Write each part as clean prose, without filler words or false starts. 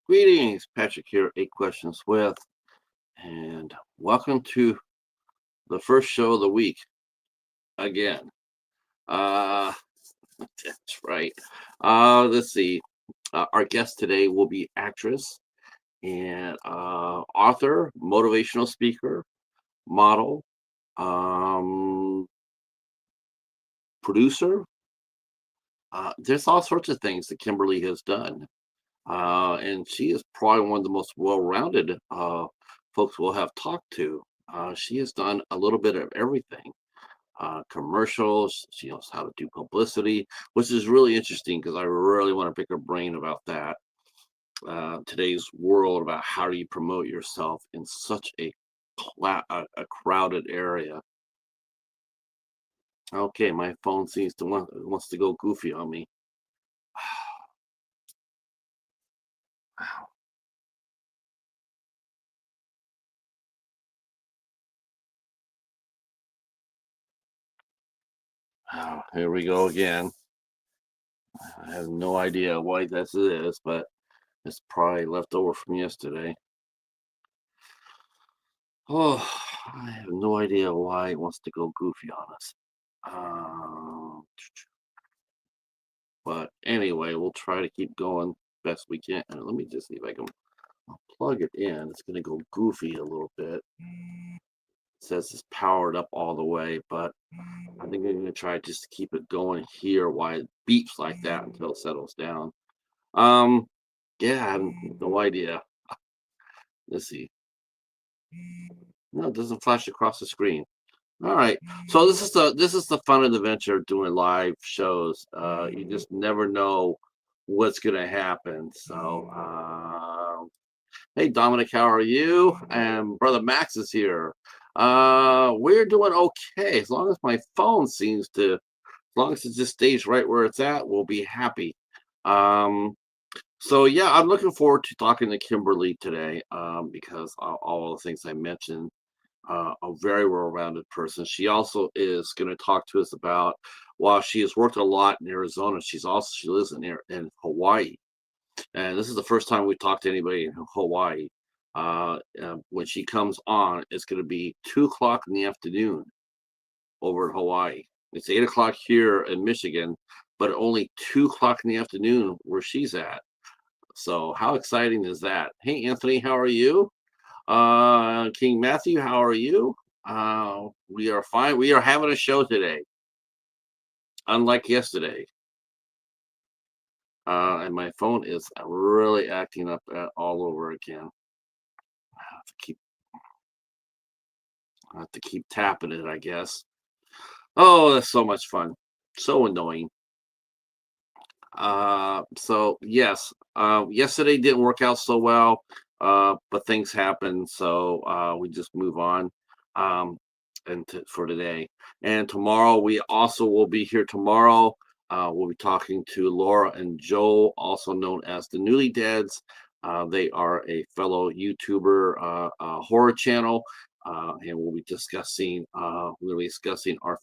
Greetings, Patrick here, 8 Questions with, and welcome to the first show of the week again. Uh, that's right. Let's see. Our guest today will be actress and author, motivational speaker, model, um, producer. There's all sorts of things that Kimber Leigh has done. And she is probably one of the most well-rounded folks we'll have talked to. She has done a little bit of everything. Commercials, she knows how to do publicity, which is really interesting because I really want to pick her brain about that. Today's world about how do you promote yourself in such a crowded area. Okay, my phone seems to wants to go goofy on me. Oh, here we go again. I have no idea why this is, but it's probably left over from yesterday. Oh, I have no idea why it wants to go goofy on us. But anyway, we'll try to keep going best we can. And let me just see if I can plug it in. It's going to go goofy a little bit. It says it's powered up all the way, but I think I'm going to try just to keep it going here while it beeps like that until it settles down. Um, yeah, I have no idea. Let's see. No, it doesn't flash across the screen. All right. So this is the fun of the venture of doing live shows. You just never know what's gonna happen. So hey Dominic, how are you? And brother Max is here. We're doing okay. As long as my phone as long as it just stays right where it's at, we'll be happy. Um, so yeah, I'm looking forward to talking to Kimber Leigh today, because all the things I mentioned, a very well-rounded person. She also is going to talk to us about, while she has worked a lot in Arizona, she lives in Hawaii, and this is the first time we talked to anybody in Hawaii. When she comes on, it's going to be 2 o'clock in the afternoon over in Hawaii. It's 8 o'clock here in Michigan, but only 2 o'clock in the afternoon where she's at. So how exciting is that? Hey Anthony, how are you? King Matthew, how are you? We are fine. We are having a show today, unlike yesterday. And my phone is really acting up all over again. I have to keep tapping it, I guess. Oh, that's so much fun. So annoying. So yes, yesterday didn't work out so well, but things happen, so we just move on. Um, for today and tomorrow, we also will be here tomorrow. We'll be talking to Laura and Joel, also known as the Newly Deads. They are a fellow YouTuber, horror channel, and we'll be discussing our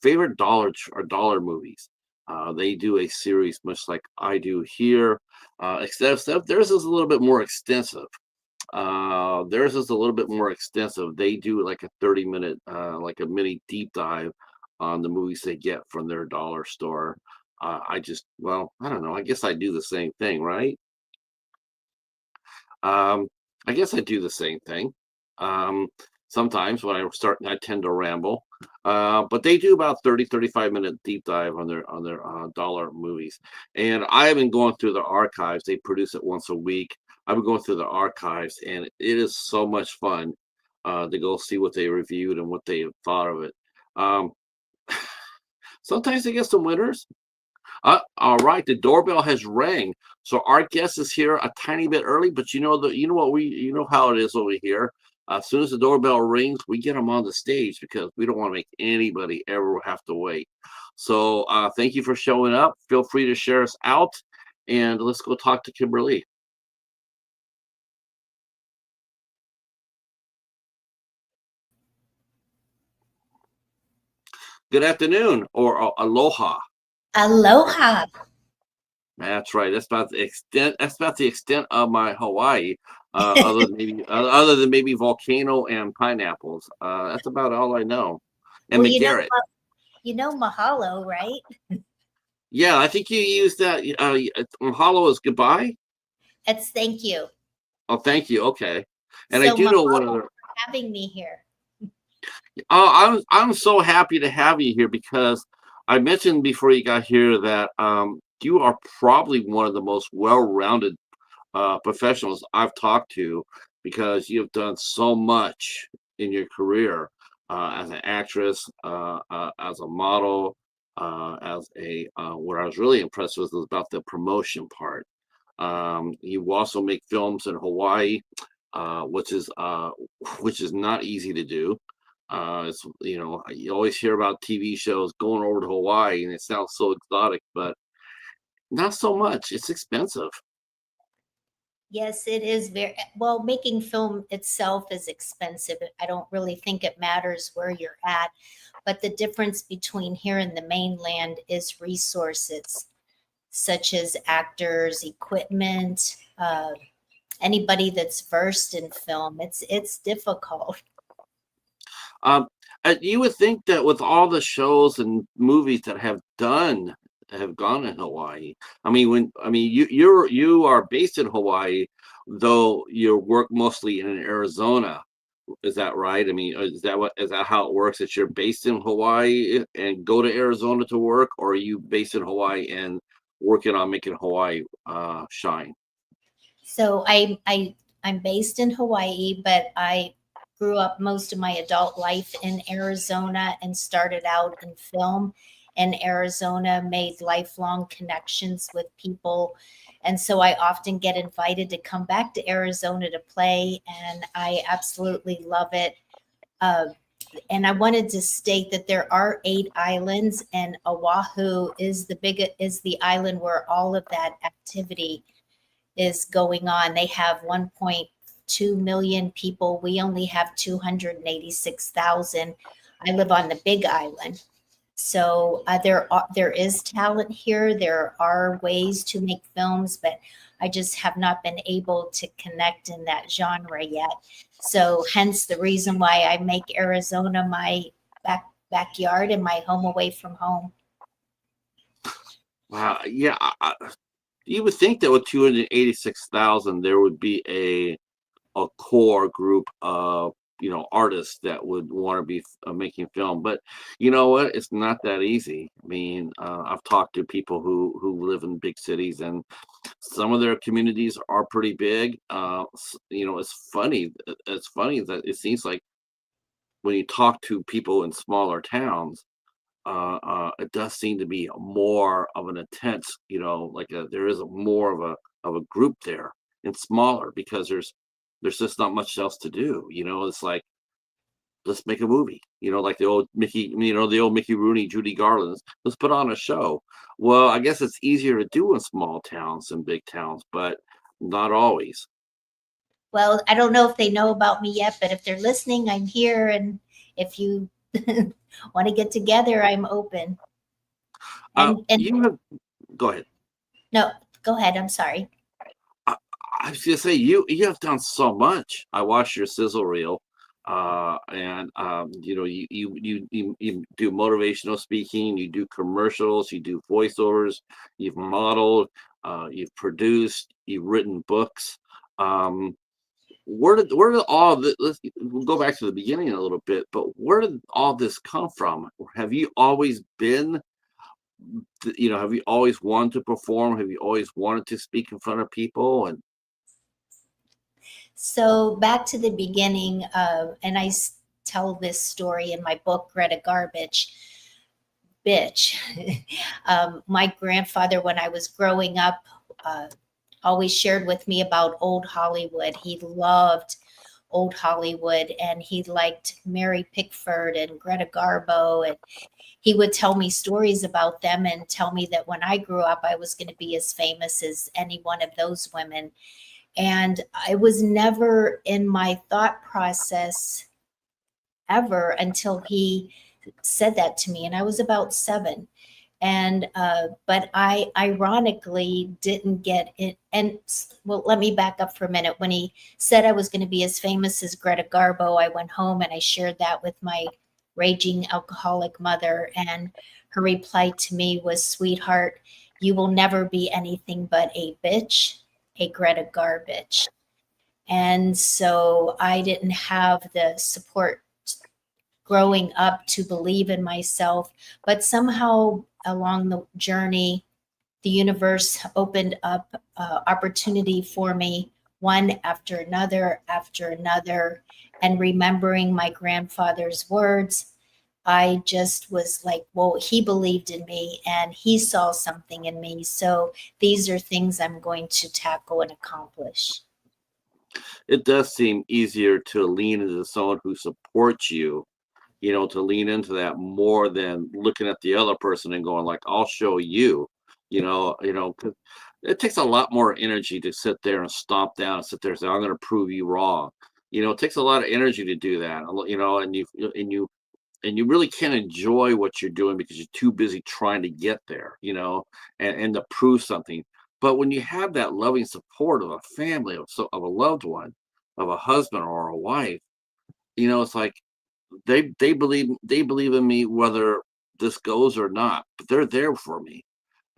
favorite dollar movies. They do a series much like I do here, except theirs is a little bit more extensive. Theirs is a little bit more extensive. They do like a 30-minute, like a mini deep dive on the movies they get from their dollar store. Well, I don't know. I guess I do the same thing, right? Um, I guess I do the same thing. Um, Sometimes when I tend to ramble. But they do about 35-minute deep dive on their dollar movies. And I have been going through the archives. They produce it once a week. I've been going through the archives, and it is so much fun to go see what they reviewed and what they thought of it. Um, Sometimes they get some winners. All right, the doorbell has rang, so our guest is here a tiny bit early. But you know how it is over here. As soon as the doorbell rings, we get them on the stage because we don't want to make anybody ever have to wait. So thank you for showing up. Feel free to share us out, and let's go talk to Kimber Leigh. Good afternoon, or aloha. Aloha. That's right. That's about the extent. That's about the extent of my Hawaii. Other than maybe volcano and pineapples. That's about all I know. And Well, McGarrett. mahalo, right? Yeah, I think you used that. Mahalo is goodbye. It's thank you. Oh, thank you. Okay. And I So do know one mahalo other. for having me here. Oh, I'm so happy to have you here because I mentioned before you got here that you are probably one of the most well-rounded professionals I've talked to because you've done so much in your career as an actress, as a model, as a what I was really impressed with was about the promotion part. You also make films in Hawaii, uh, which is uh, which is not easy to do. It's you always hear about TV shows going over to Hawaii, and it sounds so exotic, but not so much. It's expensive. Yes, it is very well. Making film itself is expensive. I don't really think it matters where you're at, but the difference between here and the mainland is resources, such as actors, equipment, anybody that's versed in film. It's difficult. Um, you would think that with all the shows and movies that have gone in Hawaii. You are based in Hawaii, though you work mostly in Arizona. Is that right? I mean, is that how it works? That you're based in Hawaii and go to Arizona to work, or are you based in Hawaii and working on making Hawaii shine? So I'm based in Hawaii, but I grew up most of my adult life in Arizona and started out in film in Arizona, made lifelong connections with people. And so I often get invited to come back to Arizona to play, and I absolutely love it. Uh, and I wanted to state that there are 8 islands, and Oahu is the island where all of that activity is going on. They have 1.2 million people. We only have 286,000. I live on the Big Island. So there is talent here. There are ways to make films, but I just have not been able to connect in that genre yet. So hence the reason why I make Arizona my backyard and my home away from home. Wow, yeah. You would think that with 286,000, there would be a core group of artists that would want to be making film, but you know what, it's not that easy. I mean, I've talked to people who live in big cities, and some of their communities are pretty big. It's funny that it seems like when you talk to people in smaller towns, it does seem to be more of an intense, there is more of a group there and smaller because there's just not much else to do. It's like, let's make a movie. Like the old Mickey Rooney, Judy Garland's. Let's put on a show. Well, I guess it's easier to do in small towns than big towns, but not always. Well, I don't know if they know about me yet, but if they're listening, I'm here. And if you want to get together, I'm open. And You have Go ahead. no, go ahead. I'm sorry. I, I was gonna say you have done so much. I watched your sizzle reel, and you do motivational speaking, you do commercials, you do voiceovers, you've modeled, you've produced, you've written books. Um, where did all this? We'll go back to the beginning a little bit, but where did all this come from? Have you always been have you always wanted to perform? Have you always wanted to speak in front of people? And So back to the beginning, and tell this story in my book, Greta Garbage, Bitch. My grandfather, when I was growing up, uh, always shared with me about old Hollywood. He loved old Hollywood, and he liked Mary Pickford and Greta Garbo, and he would tell me stories about them and tell me that when I grew up, I was going to be as famous as any one of those women. And I was never in my thought process ever until he said that to me. And I was about 7. And but I ironically didn't get it. And well, let me back up for a minute. When he said I was going to be as famous as Greta Garbo, I went home and I shared that with my raging alcoholic mother, and her reply to me was, "Sweetheart, you will never be anything but a bitch, a Greta garbage." And so I didn't have the support growing up to believe in myself. But somehow along the journey, the universe opened up opportunity for me, one after another after another. And remembering my grandfather's words, I just was like, well, he believed in me and he saw something in me. So these are things I'm going to tackle and accomplish. It does seem easier to lean into someone who supports you, to lean into that more than looking at the other person and going like, "I'll show you," 'cause it takes a lot more energy to sit there and stomp down and sit there and say, "I'm going to prove you wrong." It takes a lot of energy to do that, and you really can't enjoy what you're doing because you're too busy trying to get there, and to prove something. But when you have that loving support of a family, of a loved one, of a husband or a wife, it's like they believe in me whether this goes or not, but they're there for me,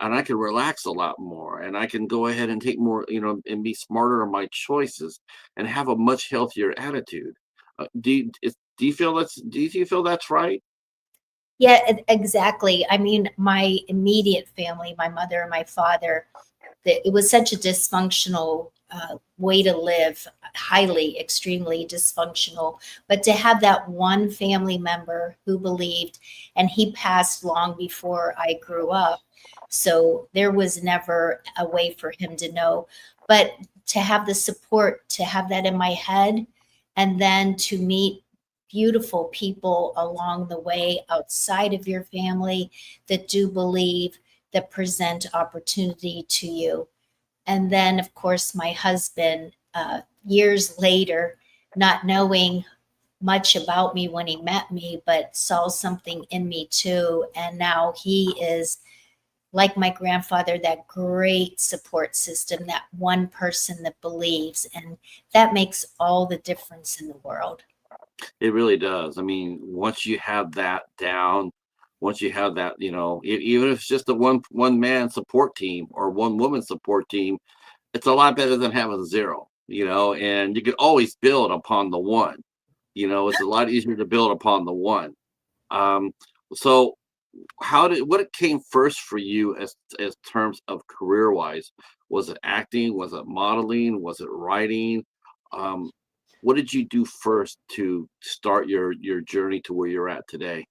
and I can relax a lot more, and I can go ahead and take more, and be smarter in my choices, and have a much healthier attitude. Do you feel that's right? Yeah, exactly. I mean, my immediate family, my mother and my father, that it was such a dysfunctional way to live, highly, extremely dysfunctional. But to have that one family member who believed, and he passed long before I grew up. So there was never a way for him to know. But to have the support, to have that in my head, and then to meet beautiful people along the way outside of your family that do believe, that present opportunity to you. And then, of course, my husband, years later, not knowing much about me when he met me, but saw something in me too. And now he is, like my grandfather, that great support system, that one person that believes. And that makes all the difference in the world. It really does. I mean, once you have that down, once you have that, even if it's just a one man support team or one woman support team, it's a lot better than having zero, and you can always build upon the one. It's a lot easier to build upon the one. Um, so what it came first for you as terms of career wise? Was it acting? Was it modeling? Was it writing? Um, what did you do first to start your journey to where you're at today?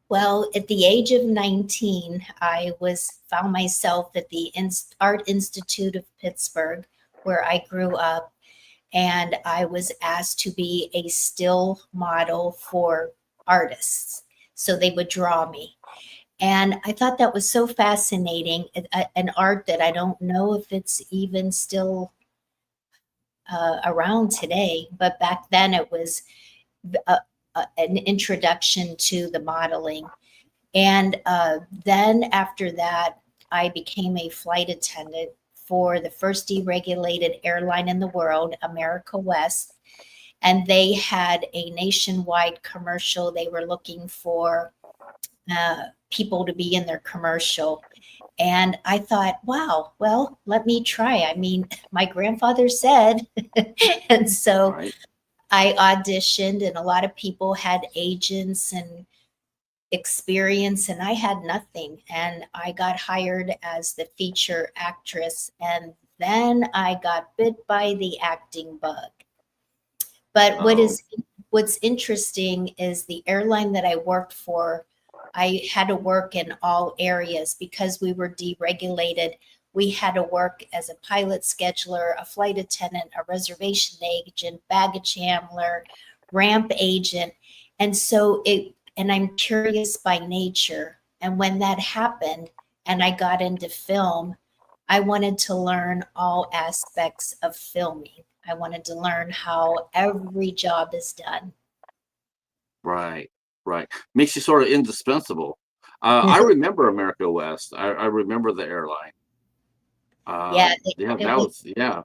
Well, at the age of 19, I was found myself at the Art Institute of Pittsburgh, where I grew up, and I was asked to be a still model for artists. So they would draw me. And I thought that was so fascinating, an art that I don't know if it's even still around today, but back then it was a, an introduction to the modeling. And then after that, I became a flight attendant for the first deregulated airline in the world, America West. And they had a nationwide commercial. They were looking for people to be in their commercial. And I thought, wow, well, let me try. I mean, my grandfather said. And so Right. I auditioned, and a lot of people had agents and experience, and I had nothing. And I got hired as the feature actress, and then I got bit by the acting bug. But Oh, what's interesting is the airline that I worked for, I had to work in all areas because we were deregulated. We had to work as a pilot scheduler, a flight attendant, a reservation agent, baggage handler, ramp agent. And so and I'm curious by nature. And when that happened and I got into film, I wanted to learn all aspects of filming. I wanted to learn how every job is done. right, right. Makes you sort of indispensable. I remember America West. I remember the airline. Yeah, Yeah, it that was. was yeah.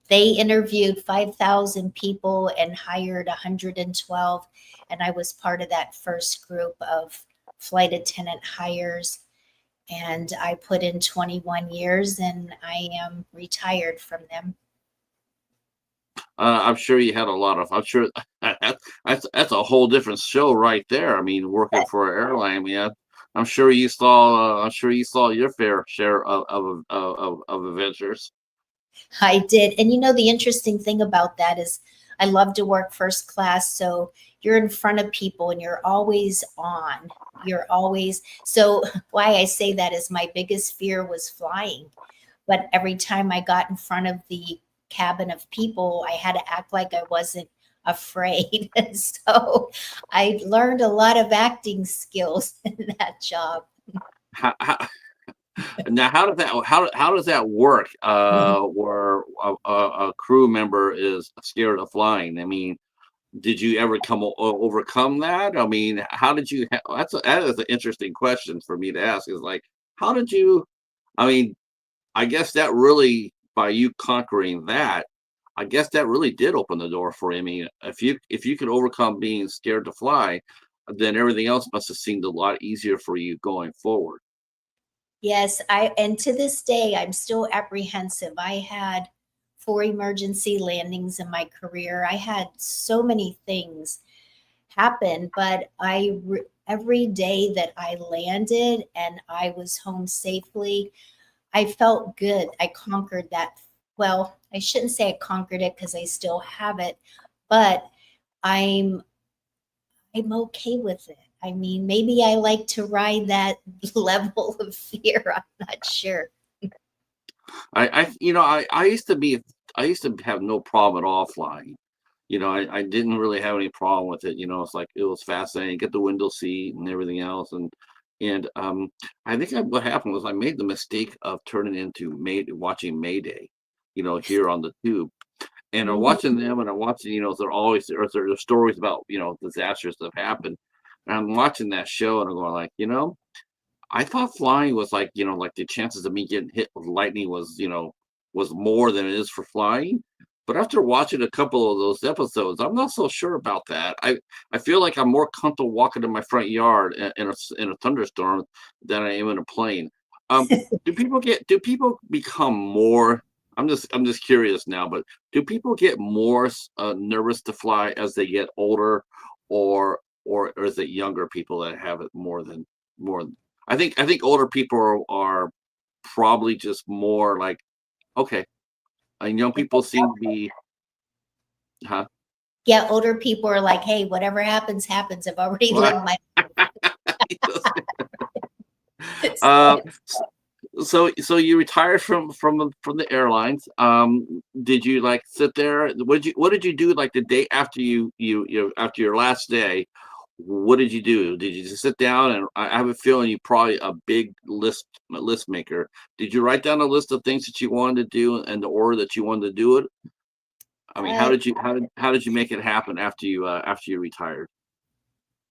They interviewed 5,000 people and hired 112, and I was part of that first group of flight attendant hires. And I put in 21 years, and I am retired from them. I'm sure you had a lot of. I'm sure that's a whole different show right there. I mean, working for an airline. I mean, I'm sure you saw. I'm sure you saw your fair share of adventures. I did. And the interesting thing about that is I love to work first class. So you're in front of people and you're always on. You're always, so why I say that is my biggest fear was flying. But every time I got in front of the cabin of people, I had to act like I wasn't afraid. And so I learned a lot of acting skills in that job. How, now, how does that work? Where a crew member is scared of flying? I mean, did you ever overcome that? I mean, how did you? That is an interesting question for me to ask. Is like, how did you? I mean, I guess that really by you conquering that, I guess that really did open the door for you. I mean, if you could overcome being scared to fly, then everything else must have seemed a lot easier for you going forward. Yes, and to this day, I'm still apprehensive. I had 4 emergency landings in my career. I had so many things happen, but every day that I landed and I was home safely, I felt good. I conquered that. Well, I shouldn't say I conquered it because I still have it, but I'm I'm okay with it. I mean, maybe I like to ride that level of fear. I'm not sure. I used to have no problem at all flying. I didn't really have any problem with it. It's like it was fascinating. Get the window seat and everything else, and I think what happened was I made the mistake of turning into watching Mayday, here on the tube, and I'm Mhm. watching them, and I'm watching, they're always there's stories about disasters that have happened, and I'm watching that show, and I'm going like, I thought flying was like, like the chances of me getting hit with lightning was more than it is for flying. But after watching a couple of those episodes, I'm not so sure about that. I feel like I'm more comfortable walking in my front yard in a thunderstorm than I am in a plane. Do people become more? I'm just curious now, but do people get more nervous to fly as they get older, or is it younger people that have it more? I think older people are probably just more like, okay, and young people seem to be, huh? Yeah, older people are like, hey, whatever happens, happens. I've already Well, lived my uh, life. so you retired from the airlines. Did you like sit there? What did you do like the day after after your last day? What did you do? Did you just sit down? And I have a feeling you're probably a big list maker. Did you write down a list of things that you wanted to do and the order that you wanted to do it? I mean, Uh, how did you make it happen after you retired?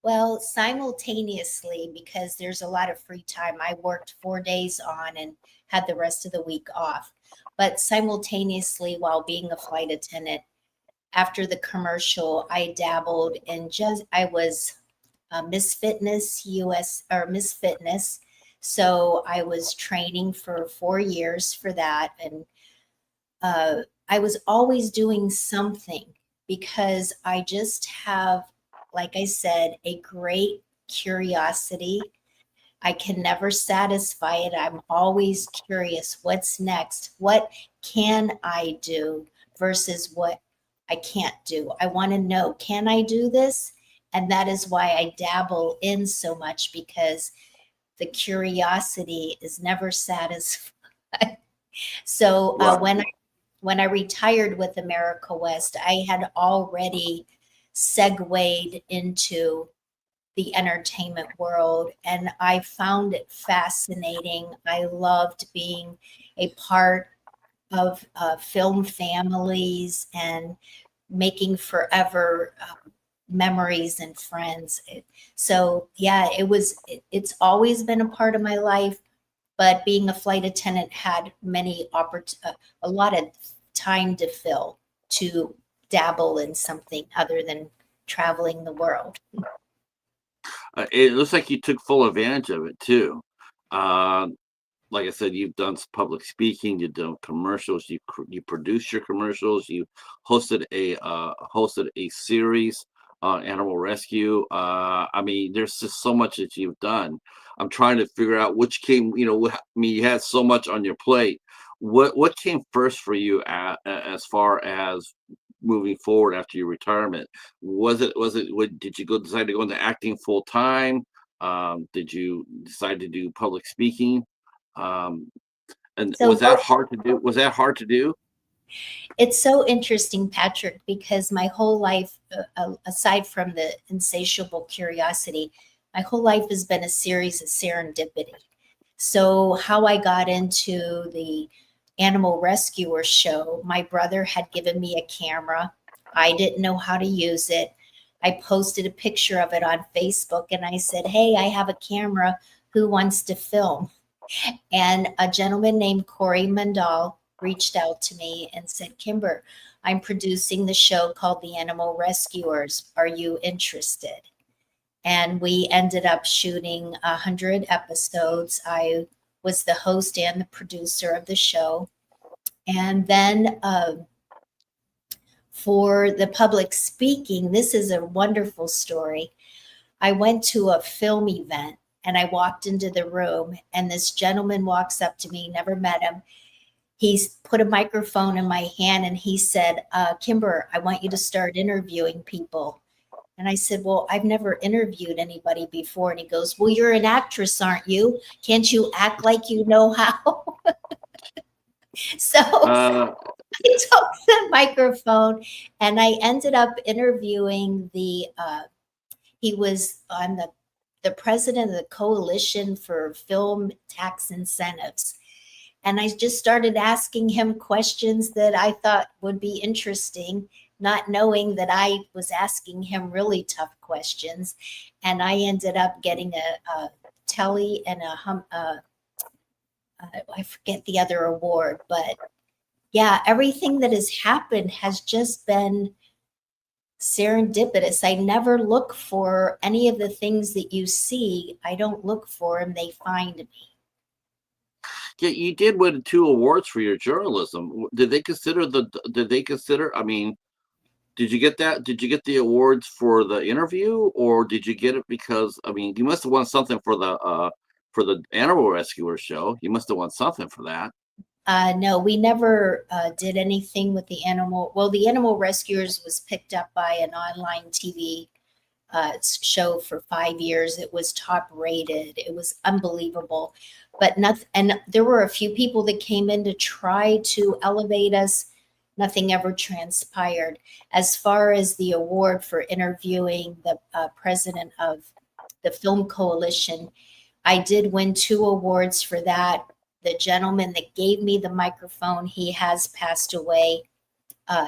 well, simultaneously, because there's a lot of free time, I worked 4 days on and had the rest of the week off. But simultaneously, while being a flight attendant, after the commercial, I dabbled in I was Miss Fitness US or Miss Fitness. So I was training for 4 years for that. And I was always doing something because I just have, like I said, a great curiosity. I can never satisfy it. I'm always curious what's next? What can I do versus what I can't do? I want to know, can I do this? And that is why I dabble in so much because the curiosity is never satisfied. So Right. when I retired with America West, I had already segued into the entertainment world and I found it fascinating. I loved being a part of film families and making forever memories and friends. So yeah, it's always been a part of my life, but being a flight attendant had a lot of time to fill to dabble in something other than traveling the world. It looks like you took full advantage of it too. Uh, like I said, you've done public speaking, you've done commercials, you produced your commercials, you hosted a series on animal rescue. I mean, there's just so much that you've done. I'm trying to figure out which came. I mean, you had so much on your plate. What came first for you as far as moving forward after your retirement? Did you decide to go into acting full time? Did you decide to do public speaking? Um, and So was that both, hard to do? Was that hard to do? it's so interesting, Patrick, because my whole life, aside from the insatiable curiosity, my whole life has been a series of serendipity. So, how I got into the animal rescuer show, my brother had given me a camera. I didn't know how to use it. I posted a picture of it on Facebook and I said, "Hey, I have a camera. Who wants to film?" And a gentleman named Corey Mandal reached out to me and said, "Kimber, I'm producing the show called The Animal Rescuers. Are you interested?" And we ended up shooting 100 episodes. I was the host and the producer of the show. And then for the public speaking, this is a wonderful story. I went to a film event and I walked into the room, and this gentleman walks up to me, never met him. He's put a microphone in my hand and he said, "Kimber, I want you to start interviewing people." And I said, "Well, I've never interviewed anybody before." And he goes, "Well, you're an actress, aren't you? Can't you act like you know how?" So Uh, I took the microphone and I ended up interviewing he was on the president of the Coalition for Film Tax Incentives. And I just started asking him questions that I thought would be interesting, not knowing that I was asking him really tough questions. And I ended up getting a telly and I forget the other award, but yeah, everything that has happened has just been serendipitous. I never look for any of the things that you see. I don't look for them, they find me. yeah, you did win 2 awards for your journalism. Did they consider? I mean, did you get that? Did you get the awards for the interview, or did you get it because? I mean, you must have won something for the animal rescuer show. You must have won something for that. No, we never did anything with the animal. Well, the Animal Rescuers was picked up by an online TV show for 5 years. It was top rated. It was unbelievable. But nothing, and there were a few people that came in to try to elevate us. Nothing ever transpired. As far as the award for interviewing the president of the Film Coalition, I did win 2 awards for that. The gentleman that gave me the microphone, he has passed away.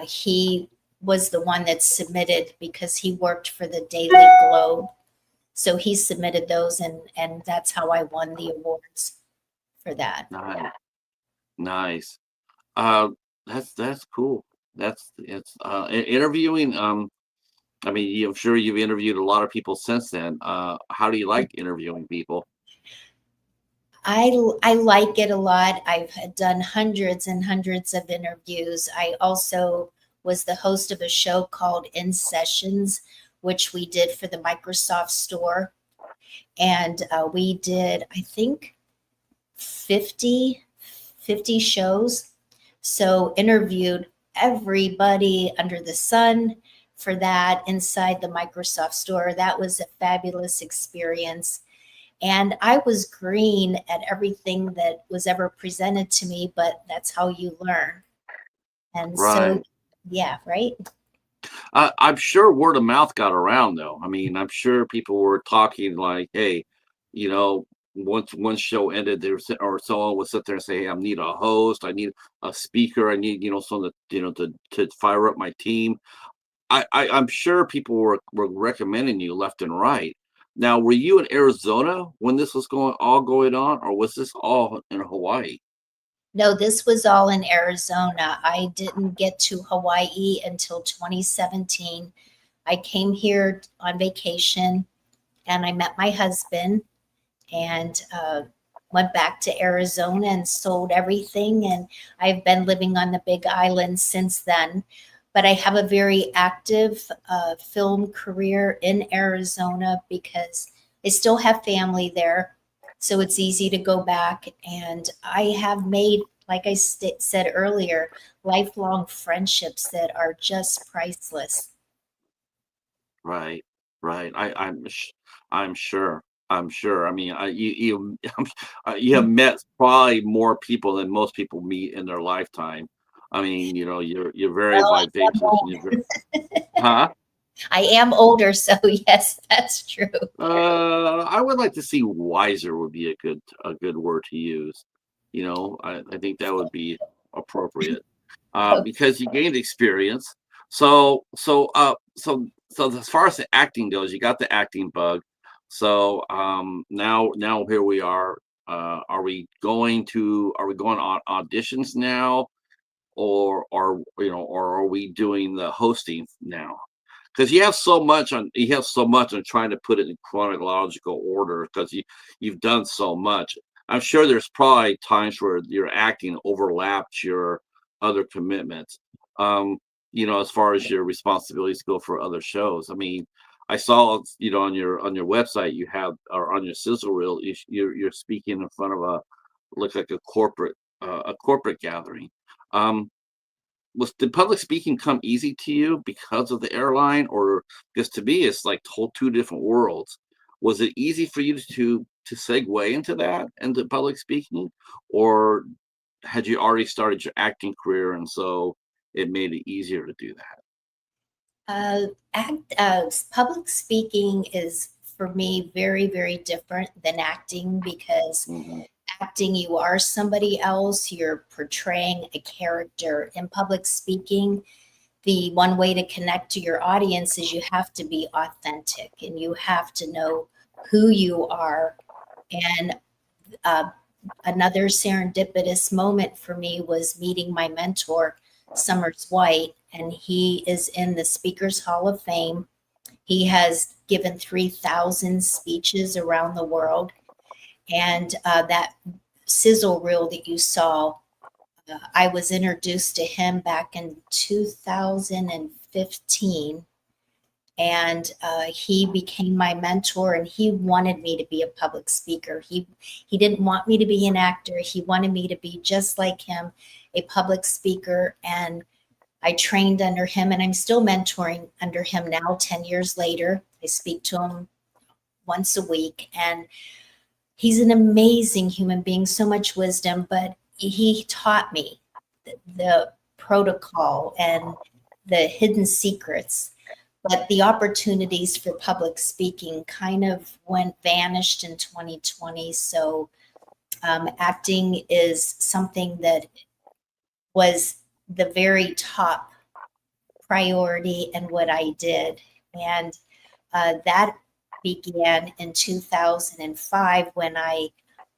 He was the one that submitted because he worked for the Daily Globe. So he submitted those, and that's how I won the awards for that. Nice, nice. Uh, that's cool. That's it's interviewing. I mean, I'm sure you've interviewed a lot of people since then. How do you like interviewing people? I like it a lot. I've done hundreds and hundreds of interviews. I also was the host of a show called In Sessions, which we did for the Microsoft Store. And we did, I think, 50 shows. So interviewed everybody under the sun for that inside the Microsoft Store. That was a fabulous experience. And I was green at everything that was ever presented to me, but that's how you learn. And so, Right. yeah, right. I'm sure word of mouth got around though. I mean, I'm sure people were talking like, "Hey, you know, once one show ended, or someone would sit there and say, hey, I need a host, I need a speaker, I need someone to fire up my team." I'm sure people were recommending you left and right. Now, were you in Arizona when this was all going on, or was this all in Hawaii? No, this was all in Arizona. I didn't get to Hawaii until 2017. I came here on vacation and I met my husband and went back to Arizona and sold everything. And I've been living on the Big Island since then. But I have a very active film career in Arizona because I still have family there. So it's easy to go back. And I have made, like I said earlier, lifelong friendships that are just priceless. Right, right. I'm sure. I'm sure. I mean, you have met probably more people than most people meet in their lifetime. I mean, you're very Well, I am vivacious and you're old. huh? I am older, so yes, that's true. I would like to see wiser would be a good word to use. I think that would be appropriate because you gained experience. So as far as the acting goes, you got the acting bug. So now here we are. Are we going on auditions now, or are we doing the hosting now? Because you have so much on trying to put it in chronological order because you've done so much. I'm sure there's probably times where your acting overlapped your other commitments. As far as your responsibilities go for other shows. I mean, I saw on your website you have, or on your sizzle reel, you're speaking in front of looks like a corporate gathering. Um, did public speaking come easy to you because of the airline, or because to me it's like two different worlds? Was it easy for you to segue into that, into public speaking, or had you already started your acting career and so it made it easier to do that? Public speaking is for me very, very different than acting because Hmm. acting, you are somebody else, you're portraying a character. In public speaking, the one way to connect to your audience is you have to be authentic and you have to know who you are. And uh, another serendipitous moment for me was meeting my mentor, Summers White, and he is in the Speakers Hall of Fame. He has given 3,000 speeches around the world. And that sizzle reel that you saw, I was introduced to him back in 2015, and he became my mentor. And he wanted me to be a public speaker. He didn't want me to be an actor. He wanted me to be just like him, a public speaker. And I trained under him, and I'm still mentoring under him now. 10 years later, I speak to him once a week, and he's an amazing human being, so much wisdom, but he taught me the protocol and the hidden secrets. But the opportunities for public speaking kind of vanished in 2020. So acting is something that was the very top priority in what I did. And that began in 2005 when I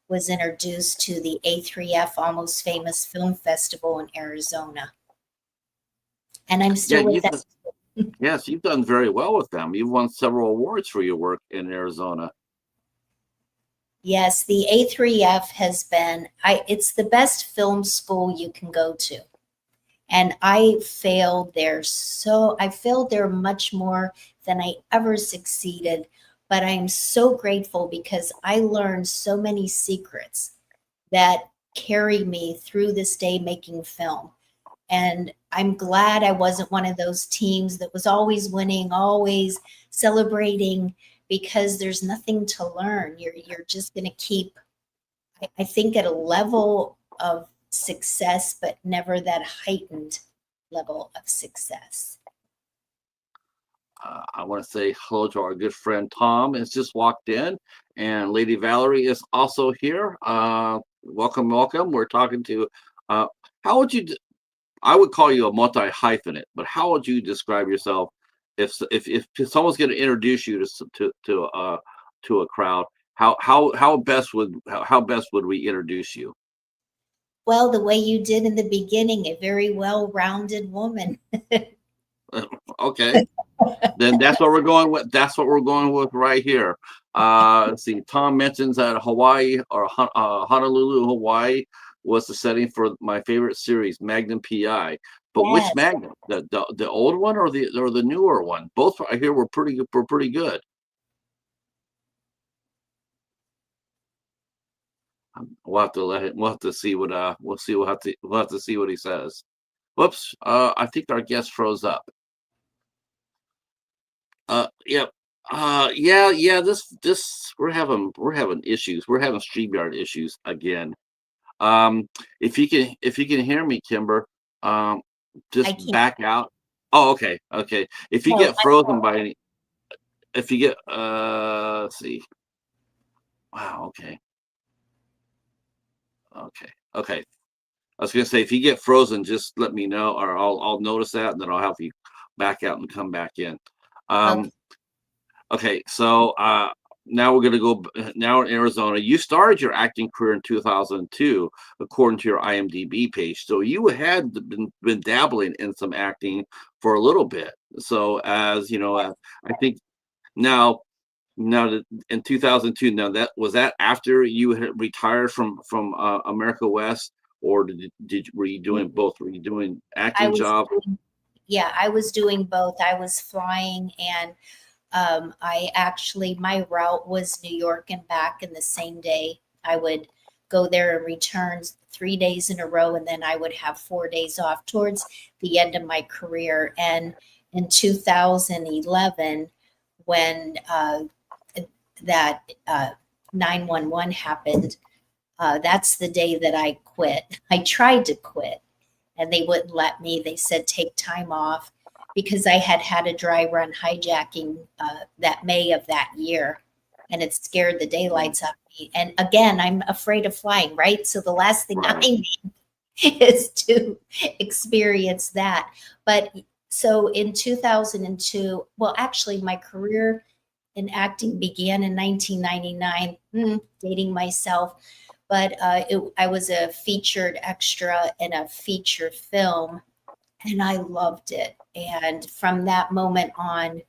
was introduced to the A3F Almost Famous Film Festival in Arizona. And I'm Yeah, still with that. yes, you've done very well with them. You've won several awards for your work in Arizona. Yes, the A3F has been, it's the best film school you can go to. And I failed there much more than I ever succeeded. But I am so grateful because I learned so many secrets that carry me through this day making film. And I'm glad I wasn't one of those teams that was always winning, always celebrating, because there's nothing to learn. You're just going to keep, I think, at a level of success, but never that heightened level of success. I want to say hello to our good friend Tom has just walked in, and Lady Valerie is also here. Welcome, welcome. We're talking to. How would you? I would call you a multi hyphenate, but how would you describe yourself if someone's going to introduce you to a crowd, how best would we introduce you? Well, the way you did in the beginning, a very well-rounded woman. Okay, then that's what we're going with. That's what we're going with right here. Let's see. Tom mentions that Hawaii or Honolulu, Hawaii, was the setting for my favorite series, Magnum PI. But which Yes, Magnum? The old one or the newer one? Both I hear were pretty good. We'll have to let it. We'll have to see what we'll see. We'll have to see what he says. Whoops. I think our guest froze up. Yep. Yeah. This we're having issues. We're having StreamYard issues again. If you can hear me, Kimber, I just can't. back out. Oh, okay. If you No, get frozen by any, if you get let's see. Wow. Okay. I was gonna say if you get frozen, just let me know, or I'll notice that, and then I'll have you back out and come back in. Um, okay. okay, so now we're gonna go. Now in Arizona, you started your acting career in 2002, according to your IMDb page. So you had been dabbling in some acting for a little bit. So as you know, I think now now that in 2002, now that after you had retired from America West, or were you doing both? Were you doing I acting was job? doing, yeah, I was doing both. I was flying, and I actually, my route was New York and back in the same day. I would go there and return 3 days in a row, and then I would have 4 days off towards the end of my career. And in 2011, when that 911 happened, that's the day that I quit. I tried to quit and they wouldn't let me. They said take time off because I had had a dry run hijacking that May of that year, and it scared the daylights out of me. And again, I'm afraid of flying, right? So the last thing I Right. need is to experience that. But so in 2002, well, actually, my career in acting began in 1999, dating myself, but I was a featured extra in a feature film, and I loved it. And from that moment on,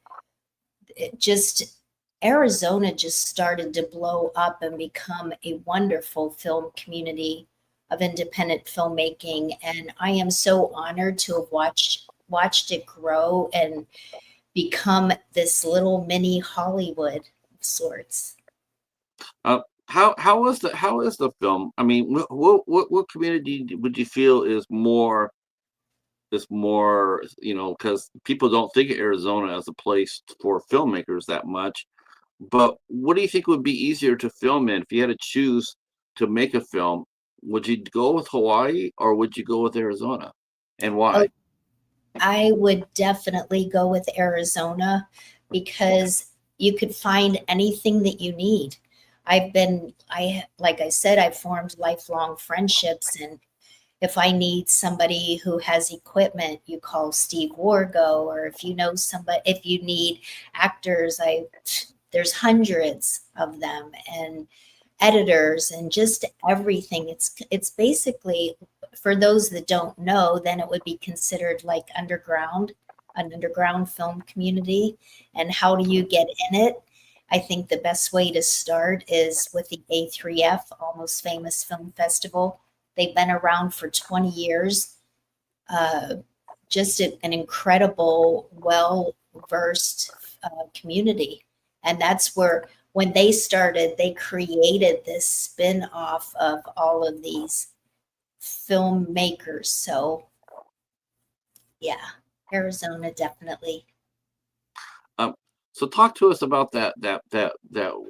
it just Arizona just started to blow up and become a wonderful film community of independent filmmaking. And I am so honored to have watched it grow and become this little mini Hollywood of sorts. How is the film? I mean, what community would you feel is more, because people don't think of Arizona as a place for filmmakers that much. But what do you think would be easier to film in if you had to choose to make a film? Would you go with Hawaii or would you go with Arizona, and Oh, why? I would definitely go with Arizona because you could find anything that you need. Like I said, I've formed lifelong friendships. And if I need somebody who has equipment, you call Steve Wargo. Or if you know somebody, if you need actors, there's hundreds of them, and editors and just everything. It's basically, for those that don't know, then it would be considered like an underground film community. And how do you get in it? I think the best way to start is with the A3F, Almost Famous Film Festival. They've been around for 20 years. Uh, just an incredible, well versed community. And that's where, when they started, they created this spin off of all of these filmmakers. So, yeah, Arizona definitely. Um, so talk to us about that.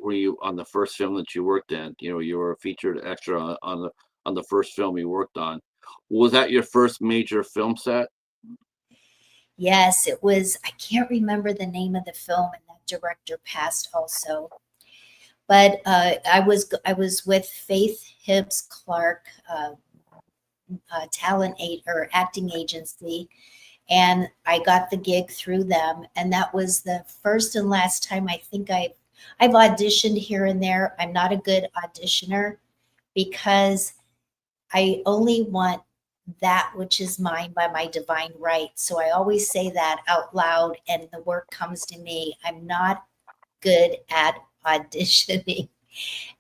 Were you on the first film that you worked in? You were a featured extra on the first film you worked on. Was that your first major film set? Yes, it was. I can't remember the name of the film, and that director passed also. But I was with Faith Hibbs Clark, talent aid or acting agency, and I got the gig through them. And that was the first and last time I think I've auditioned here and there. I'm not a good auditioner because I only want that which is mine by my divine right. So I always say that out loud, and the work comes to me. I'm not good at auditioning.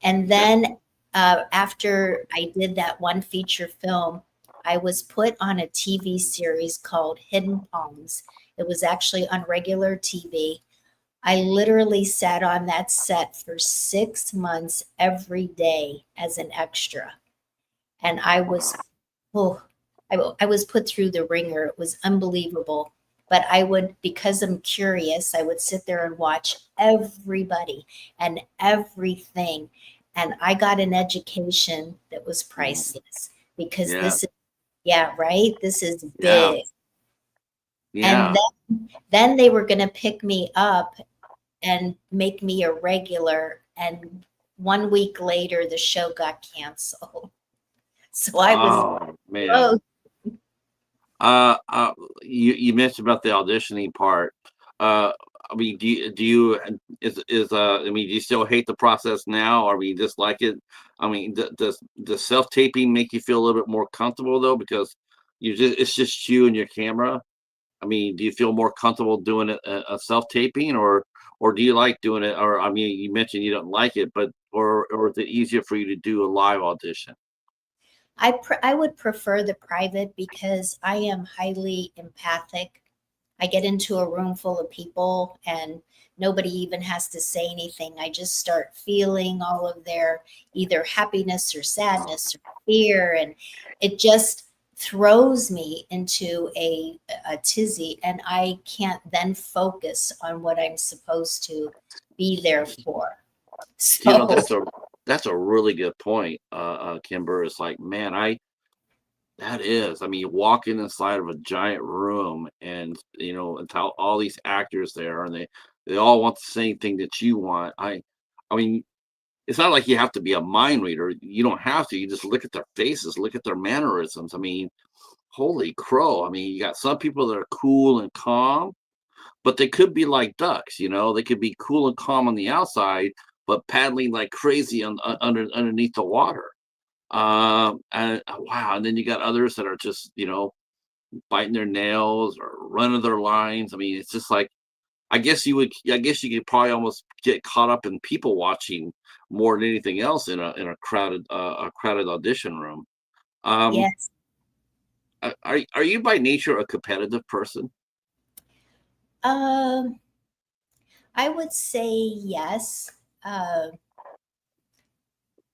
And then after I did that one feature film, I was put on a TV series called Hidden Palms. It was actually on regular TV. I literally sat on that set for 6 months every day as an extra. And I was, oh, I was put through the ringer. It was unbelievable. But I would, because I'm curious, I would sit there and watch everybody and everything. And I got an education that was priceless because Yeah. this is, yeah, right? This is Yeah. big. And Yeah. then they were going to pick me up and make me a regular. And 1 week later, the show got canceled. So I was Oh man. close. Uh, uh, you mentioned about the auditioning part. Uh, I mean, do you is I mean, do you still hate the process now, or do you dislike it? I mean, does self taping make you feel a little bit more comfortable though, because it's just you and your camera? I mean, do you feel more comfortable doing it a self taping, or do you like doing it? Or I mean, you mentioned you don't like it, but or is it easier for you to do a live audition? I would prefer the private because I am highly empathic. I get into a room full of people and nobody even has to say anything. I just start feeling all of their either happiness or sadness or fear, and it just throws me into a tizzy, and I can't then focus on what I'm supposed to be there for. You know, So that's a really good point, Kimber. It's like, man, that is. I mean, walking inside of a giant room, and and how all these actors there, and they all want the same thing that you want. I mean, it's not like you have to be a mind reader. You don't have to. You just look at their faces, look at their mannerisms. I mean, holy crow. I mean, you got some people that are cool and calm, but they could be like ducks. They could be cool and calm on the outside, but paddling like crazy underneath the water. And wow, and then you got others that are just, biting their nails or running their lines. I mean, it's just like I guess you could probably almost get caught up in people watching more than anything else in a crowded audition room. Um, yes. are you by nature a competitive person? Um, I would say yes. Uh,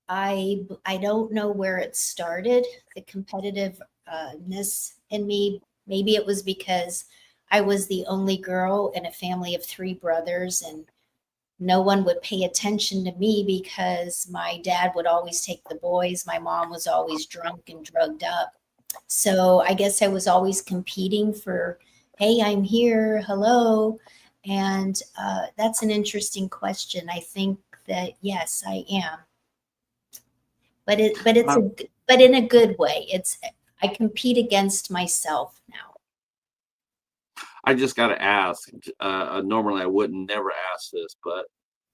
I don't know where it started, the competitiveness in me. Maybe it was because I was the only girl in a family of three brothers, and no one would pay attention to me because my dad would always take the boys. My mom was always drunk and drugged up. So I guess I was always competing for, hey, I'm here, hello. And that's an interesting question. I think that yes, I am, Uh, but in a good way. I compete against myself now. I just got to ask. Normally, I wouldn't never ask this, but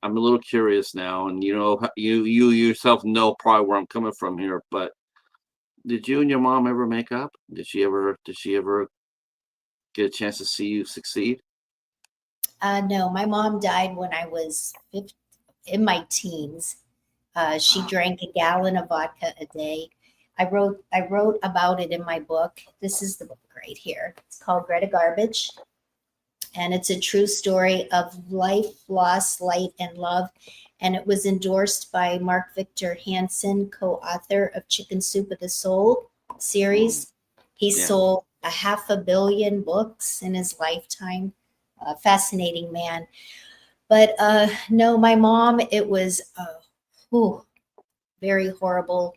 I'm a little curious now, and you yourself know probably where I'm coming from here. But did you and your mom ever make up? Did she ever get a chance to see you succeed? No, my mom died when I was 50, in my teens. She Ah, drank a gallon of vodka a day. I wrote about it in my book. This is the book right here. It's called Greta Garbage, and it's a true story of life, loss, light, and love. And it was endorsed by Mark Victor Hansen, co-author of Chicken Soup of the Soul mm, series. He yeah. sold a 500 million books in his lifetime. A fascinating man. But no, my mom, it was a whew, very horrible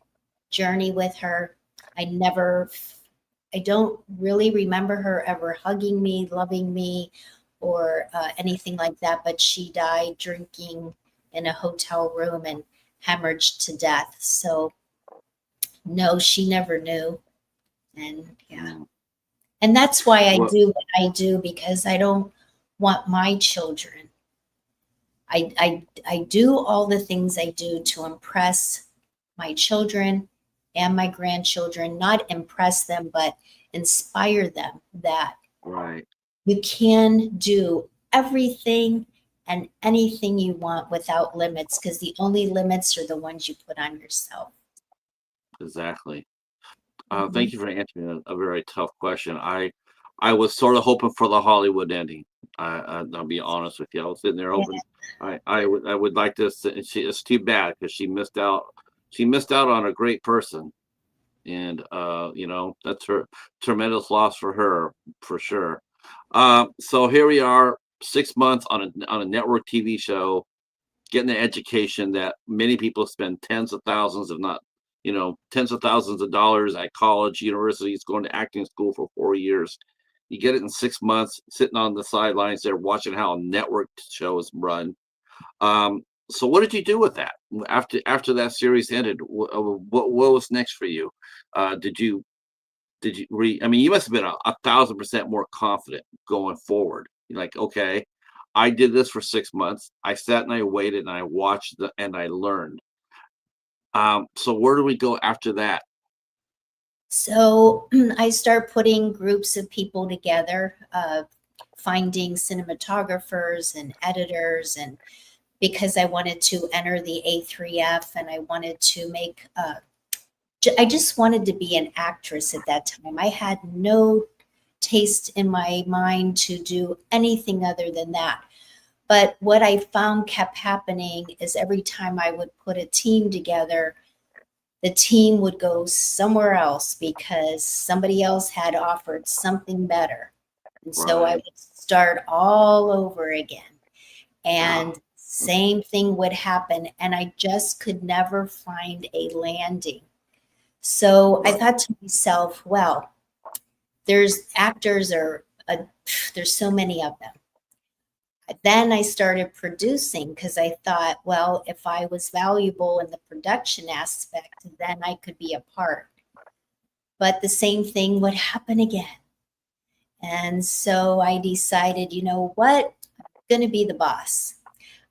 journey with her. I never, I don't really remember her ever hugging me, loving me, or anything like that. But she died drinking in a hotel room and hemorrhaged to death. So no, she never knew. And yeah, Mm. And that's why I Well, do what I do, because I don't want my children. I do all the things I do to impress my children and my grandchildren, not impress them, but inspire them that right. you can do everything and anything you want without limits, because the only limits are the ones you put on yourself. Exactly. Mhm. Thank you for answering a very tough question. I was sort of hoping for the Hollywood ending. I'll be honest with you. I was sitting there Yeah. hoping. I would like this. It's too bad because she missed out. She missed out on a great person, and that's her tremendous loss for her for sure. So here we are, 6 months on a network TV show, getting the education that many people spend tens of thousands, if not, tens of thousands of dollars at college, universities, going to acting school for 4 years. You get it in 6 months, sitting on the sidelines there, watching how a network show is run. So what did you do with that after that series ended? What was next for you? Did you I mean, you must have been a 1,000% more confident going forward. You're like, okay, I did this for 6 months. I sat and I waited and I watched and I learned. So where do we go after that? So I start putting groups of people together, finding cinematographers and editors, and because I wanted to enter the A3F and I wanted to make, I just wanted to be an actress at that time. I had no taste in my mind to do anything other than that. But what I found kept happening is every time I would put a team together, the team would go somewhere else because somebody else had offered something better. And so I Right. would start all over again. Ah, And same thing would happen. And I just could never find a landing. So I right. thought to myself, well, there's actors are, there's so many of them. Then I started producing because I thought, well, if I was valuable in the production aspect, then I could be a part. But the same thing would happen again. And so I decided, you know what? I'm going to be the boss.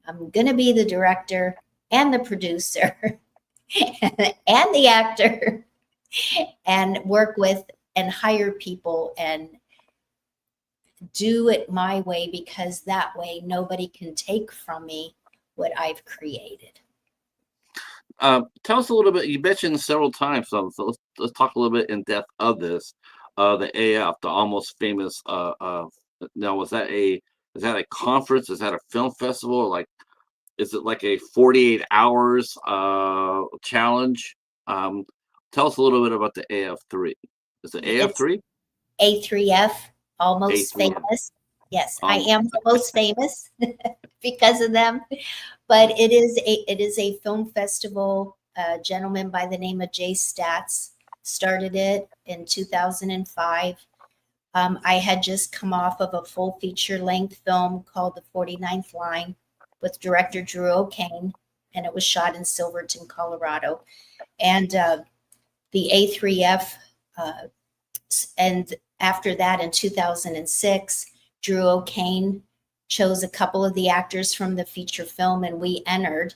I'm going to be the director and the producer and the actor and work with and hire people and do it my way, because that way nobody can take from me what I've created. Tell us a little bit. You mentioned several times, so let's talk a little bit in depth of this. The AF, the Almost Famous. Now, is that a conference? Is that a film festival? Or like, is it like a 48 hours challenge? Um, Tell us a little bit about the AF3. Is it It's AF3? A3F, almost A3F. famous. Yes, I Almost. am almost famous because of them. But it is a film festival. A gentleman by the name of Jay Statz started it in 2005. I had just come off of a full feature length film called The 49th Line with director Drew O'Kane, and it was shot in Silverton, Colorado. And the A3F, uh, and after that, in 2006, Drew O'Kane chose a couple of the actors from the feature film, and we entered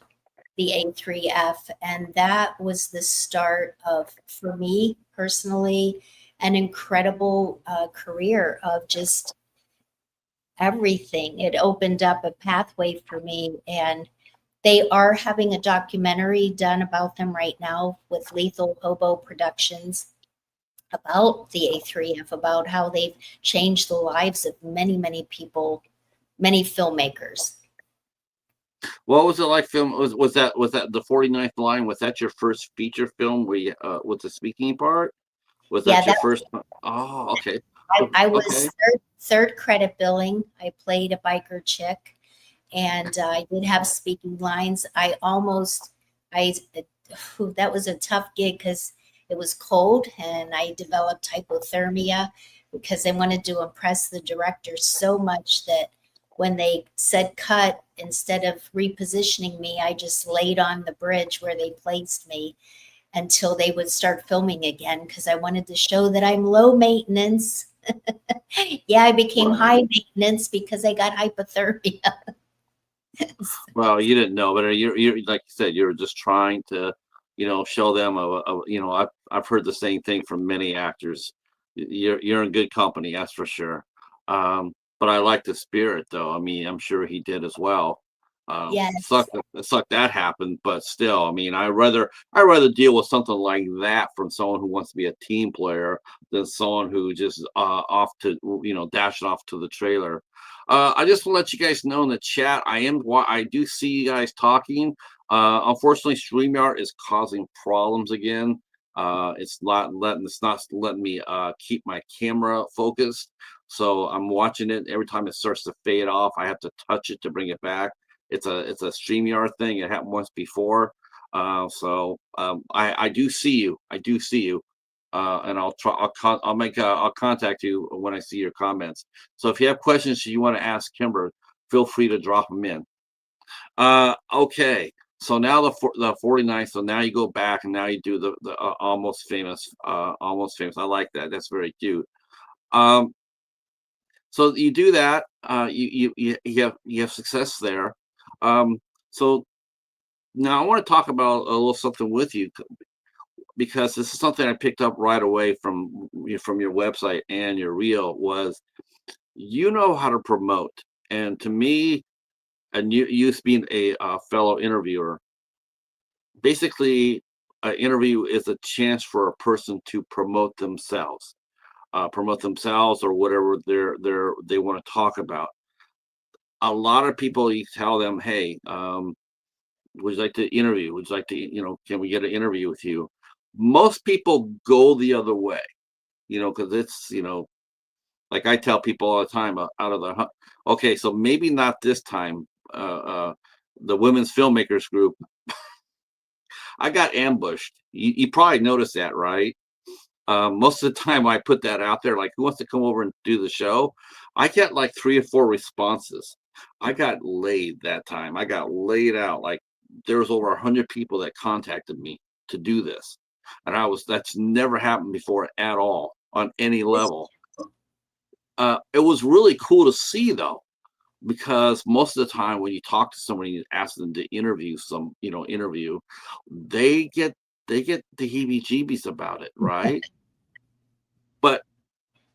the A3F. And that was the start of, for me personally, an incredible career of just everything. It opened up a pathway for me. And they are having a documentary done about them right now with Lethal Hobo Productions about the A3F, about how they've changed the lives of many, many people, many filmmakers. What was it like? Film was that the 49th Line? Was that your first feature film? Where you, with the speaking part? Was Yeah, that your that first? Oh, okay. I was Okay. third credit billing. I played a biker chick, and I did have speaking lines. I that was a tough gig because it was cold, and I developed hypothermia because I wanted to impress the director so much that when they said cut, instead of repositioning me, I just laid on the bridge where they placed me until they would start filming again, because I wanted to show that I'm low maintenance. Yeah, I became Well, high maintenance because I got hypothermia. well, you didn't know, but you're like you said, you're just trying to, show them I've heard the same thing from many actors. You're in good company, that's for sure. But I like the spirit, though. I mean, I'm sure he did as well. Yes. It sucked that happened, but still, I mean, I rather deal with something like that from someone who wants to be a team player than someone who just off to dashing off to the trailer. I just want to let you guys know in the chat, I do see you guys talking. Unfortunately, StreamYard is causing problems again. It's not letting me keep my camera focused. So I'm watching it. Every time it starts to fade off, I have to touch it to bring it back. It's a StreamYard thing. It happened once before. I do see you. I do see you. And I'll contact you when I see your comments. So if you have questions you want to ask Kimber, feel free to drop them in. Okay. So now the 49th. So now you go back and now you do the almost famous. Almost famous. I like that. That's very cute. So you do that. You have success there. So now I want to talk about a little something with you because this is something I picked up right away from your website and your reel was how to promote. And to me, and you being a fellow interviewer, basically, an interview is a chance for a person to promote themselves or whatever they want to talk about. A lot of people, you tell them, hey, would you like to interview? Would you like to, can we get an interview with you? Most people go the other way, because it's, like I tell people all the time, okay, so maybe not this time. The women's filmmakers group, I got ambushed. You probably noticed that, right? Most of the time I put that out there, like, who wants to come over and do the show? I get like 3 or 4 responses. I got laid that time. I got laid out. Like there was over 100 people that contacted me to do this. And that's never happened before at all on any level. It was really cool to see though, because most of the time when you talk to somebody and ask them to interview they get the heebie-jeebies about it, right? But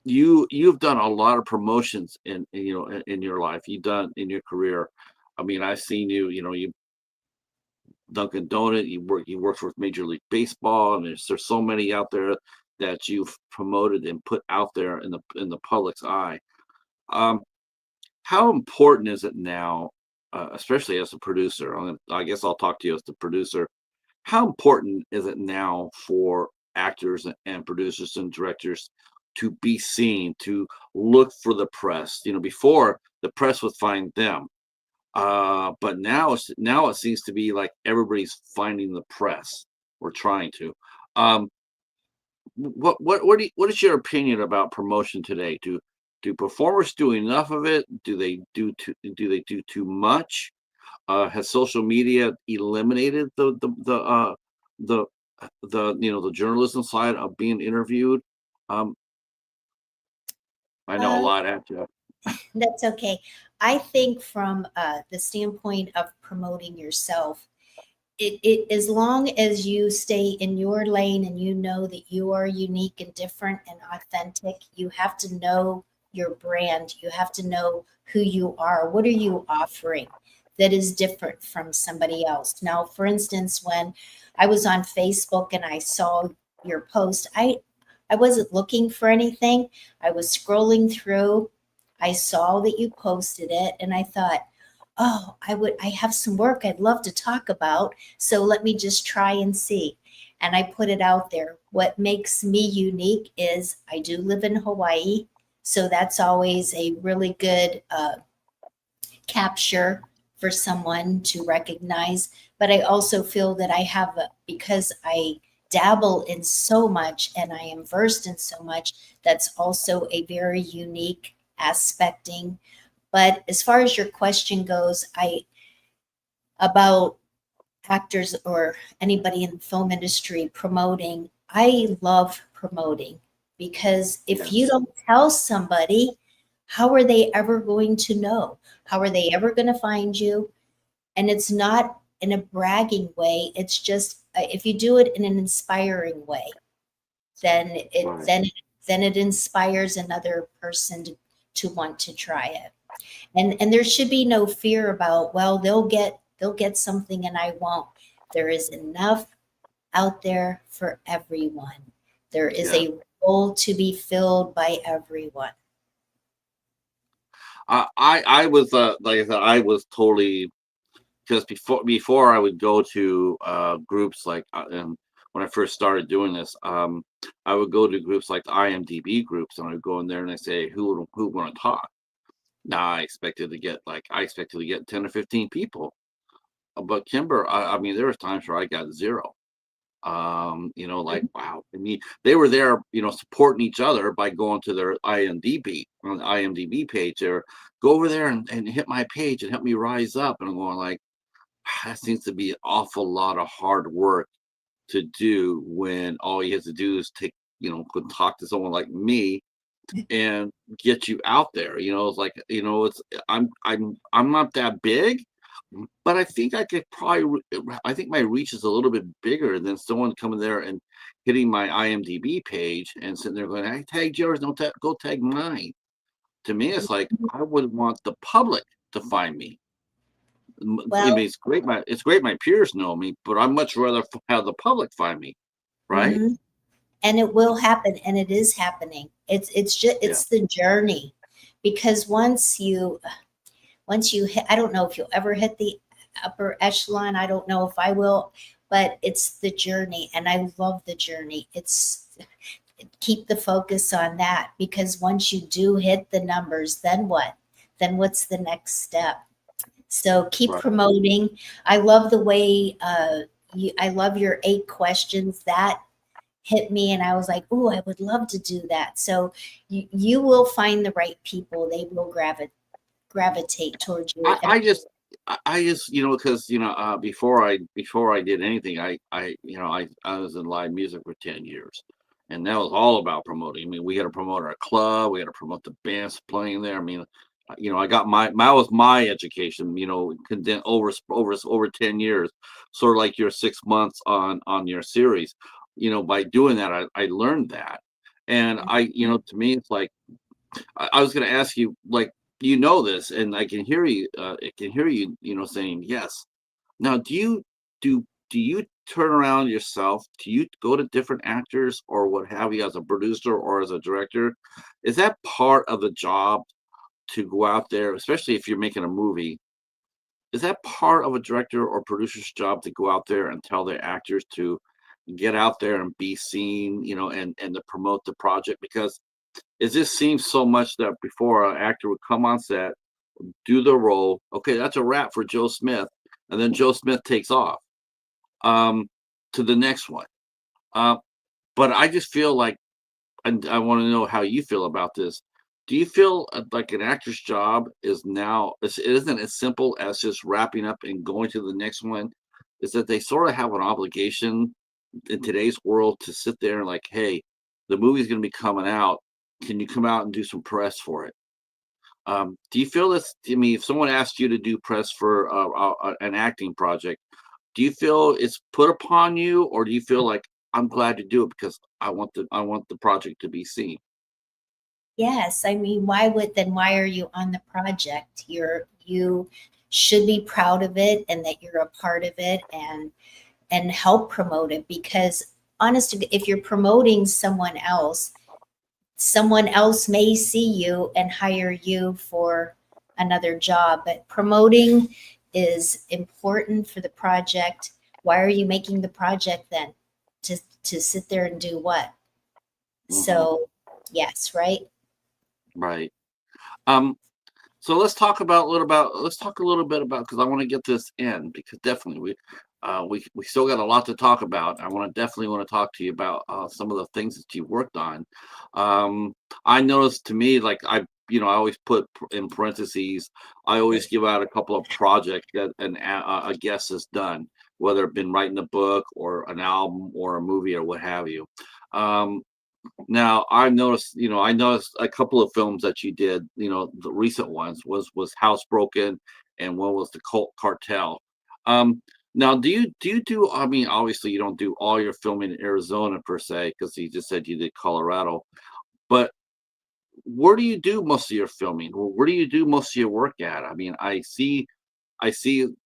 you've done a lot of promotions in your life. You've done in your career. I mean, I've seen you Dunkin' Donut. You worked with Major League Baseball, and there's so many out there that you've promoted and put out there in the public's eye. How important is it now, especially as a producer? I guess I'll talk to you as the producer. How important is it now for actors and producers and directors to be seen, to look for the press? Before the press would find them, but now it seems to be like everybody's finding the press or trying to. Um, what is your opinion about promotion today? Do performers do enough of it? Do they do too much? Has social media eliminated the the journalism side of being interviewed? Um, I know a Uh, lot at you. that's okay. I think from the standpoint of promoting yourself, it as long as you stay in your lane and you know that you are unique and different and authentic, you have to know your brand. You have to know who you are. What are you offering that is different from somebody else? Now, for instance, when I was on Facebook and I saw your post, I wasn't looking for anything. I was scrolling through. I saw that you posted it and I thought, oh, I have some work I'd love to talk about. So let me just try and see. And I put it out there. What makes me unique is I do live in Hawaii. So that's always a really good capture for someone to recognize. But I also feel that because I dabble in so much and I am versed in so much, that's also a very unique aspecting. But as far as your question goes, about actors or anybody in the film industry promoting, I love promoting. because if you Yes. don't tell somebody, how are they ever going to know? How are they ever going to find you? And it's not in a bragging way. It's just if you do it in an inspiring way, then it Right. then then it inspires another person to want to try it. And there should be no fear about, well, they'll get something and I won't. There is enough out there for everyone. There is Yeah. a role to be filled by everyone. I was like I said, I was totally, because before I would go to groups like and when I first started doing this, I would go to groups like the IMDb groups, and I would go in there and I say, who want to talk? Now I expected to get 10 or 15 people, but Kimber, I mean, there was times where I got zero. Like, wow. I mean, they were there, supporting each other by going to their IMDb on the IMDb page, or go over there and hit my page and help me rise up. And I'm going like, that seems to be an awful lot of hard work to do when all you have to do is could talk to someone like me and get you out there. It's like, it's I'm not that big, but I think I could probably I think my reach is a little bit bigger than someone coming there and hitting my IMDb page and sitting there going, "I tagged yours, don't go tag mine." To me, it's like I would want the public to find me. I mean, Well, it's great my peers know me, but I'd much rather have the public find me, right? mhm. And it will happen, and it is happening. It's just Yeah, it's the journey, because once you hit, I don't know if you'll ever hit the upper echelon. I don't know if I will, but it's the journey, and I love the journey. It's keep the focus on that, because once you do hit the numbers, then what? Then what's the next step? So keep right. promoting. I love the way I love your 8 questions that hit me, and I was like, "Oh, I would love to do that." So you will find the right people. They will gravitate towards you. I, And I just I just because before I did anything, I was in live music for 10 years, and that was all about promoting. I mean, we had to promote our club, we had to promote the bands playing there. I mean, I got my was my education, condensed over 10 years, sort of like your 6 months on your series. By doing that, I learned that. And to me, it's like, I was going to ask you, like, this, and I can hear you. I can hear you, saying yes. Now, do you turn around yourself? Do you go to different actors or what have you, as a producer or as a director? Is that part of the job, to go out there, especially if you're making a movie? Is that part of a director or producer's job, to go out there and tell their actors to get out there and be seen, and to promote the project? Because it just seems so much that before an actor would come on set, do the role, okay, that's a wrap for Joe Smith, and then Joe Smith takes off um, to the next one. Uh, but I just feel like, and I want to know how you feel about this. Do you feel like an actor's job is now, it isn't as simple as just wrapping up and going to the next one? Is that they sort of have an obligation in today's world to sit there and, like, hey, the movie's going to be coming out. Can you come out and do some press for it? Do you feel this? I mean, if someone asked you to do press for an acting project, do you feel it's put upon you, or do you feel like, I'm glad to do it because I want the project to be seen? yes, I mean, why are you on the project? You should be proud of it, and that you're a part of it, and help promote it, because honestly, if you're promoting someone else may see you and hire you for another job. But promoting is important for the project. Why are you making the project then? To sit there and do what? Hmm. So yes, right? Right. Um, So let's talk a little bit about, because I want to get this in, because definitely we still got a lot to talk about. I definitely want to talk to you about some of the things that you worked on. I noticed, to me, like, I always put in parentheses. I always give out a couple of projects that a guest has done, whether it been writing a book or an album or a movie or what have you. Um, Now I've noticed, I noticed a couple of films that you did. The recent ones was Housebroken, and one was the Cult Cartel. Um, Now, do you do? I mean, obviously, you don't do all your filming in Arizona per se, because you just said you did Colorado. But where do you do most of your filming? Where do you do most of your work at? I mean, I see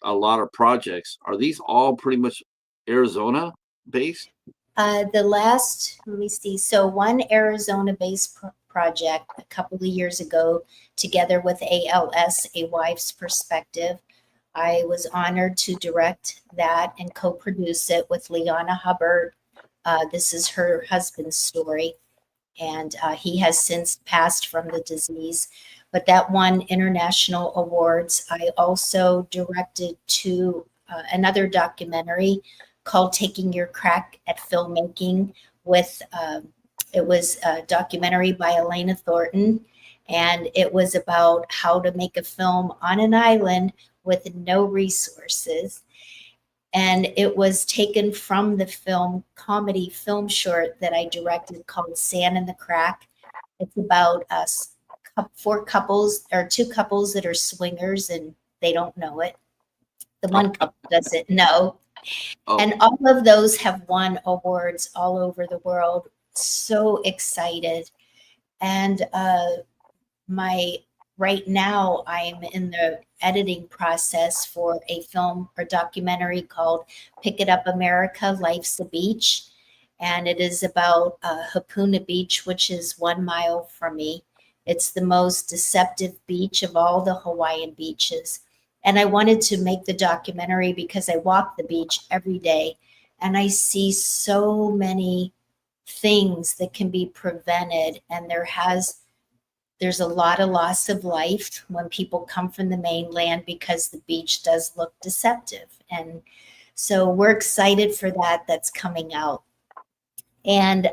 a lot of projects. Are these all pretty much Arizona based? The last, let me see, so one Arizona-based project a couple of years ago, together with ALS, A Wife's Perspective. I was honored to direct that and co-produce it with Liana Hubbard. This is her husband's story, and he has since passed from the disease. But that won international awards. I also directed another documentary called "Taking Your Crack at Filmmaking." With it was a documentary by Elena Thornton, and it was about how to make a film on an island with no resources, and it was taken from the comedy film short that I directed called Sand in the Crack. It's about us, four couples or two couples that are swingers and they don't know it. The one couple doesn't know. Oh, And all of those have won awards all over the world. So excited. And my right now I'm in the editing process for a film or documentary called Pick It Up America, Life's a Beach. And it is about Hapuna Beach, which is 1 mile from me. It's the most deceptive beach of all the Hawaiian beaches. And I wanted to make the documentary because I walk the beach every day and I see so many things that can be prevented. And there's a lot of loss of life when people come from the mainland because the beach does look deceptive. And so we're excited for that. That's coming out. And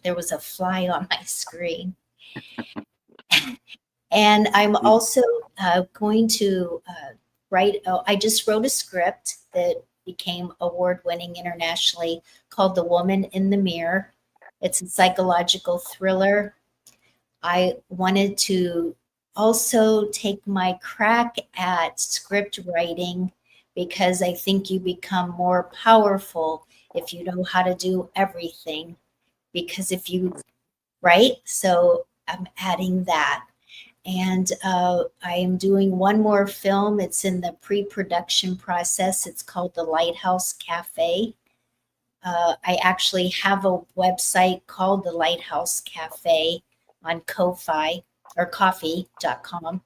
there was a fly on my screen. And I'm also going to write, I just wrote a script that became award winning internationally called The Woman in the Mirror. It's a psychological thriller. I wanted to also take my crack at script writing because I think you become more powerful if you know how to do everything. Because if you, right? So I'm adding that. And I am doing one more film. It's in the pre production process. It's called The Lighthouse Cafe. I actually have a website called The Lighthouse Cafe on Ko-fi or coffee.com.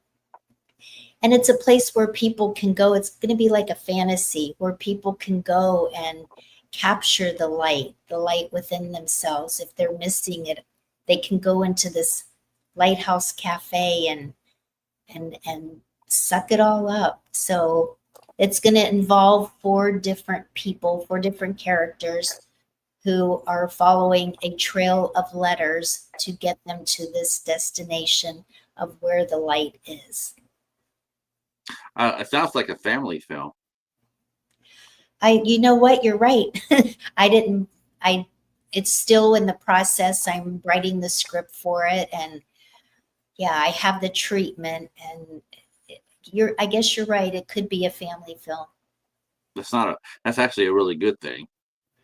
And it's a place where people can go. It's going to be like a fantasy where people can go and capture the light within themselves. If they're missing it, they can go into this lighthouse cafe and suck it all up. So it's going to involve four different people, four different characters who are following a trail of letters to get them to this destination of where the light is. it sounds like a family film. You know what? You're right. I didn't, I, it's still in the process. I'm writing the script for it. And yeah, I have the treatment and I guess you're right. It could be a family film. That's not a. That's actually a really good thing.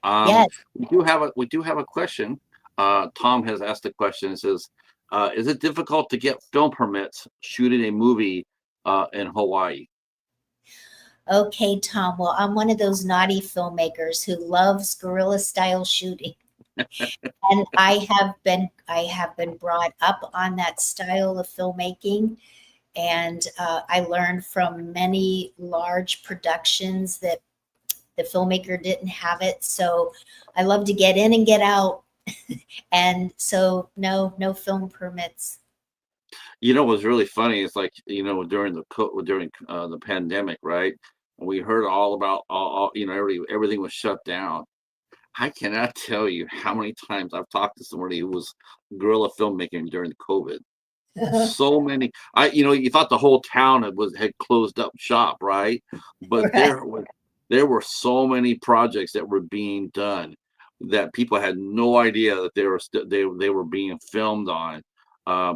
Um, Yes. we do have a question. Tom has asked a question. It says, "Is it difficult to get film permits shooting a movie in Hawaii?" Okay, Tom. Well, I'm one of those naughty filmmakers who loves guerrilla style shooting. And I have been brought up on that style of filmmaking. And I learned from many large productions that the filmmaker didn't have it. So I love to get in and get out. And so no film permits. What's really funny is, like, during the pandemic, right? We heard all about everything was shut down. I cannot tell you how many times I've talked to somebody who was guerrilla filmmaking during COVID. So many. You thought the whole town had closed up shop, right? But Right. there were so many projects that were being done. that people had no idea that they were being filmed on,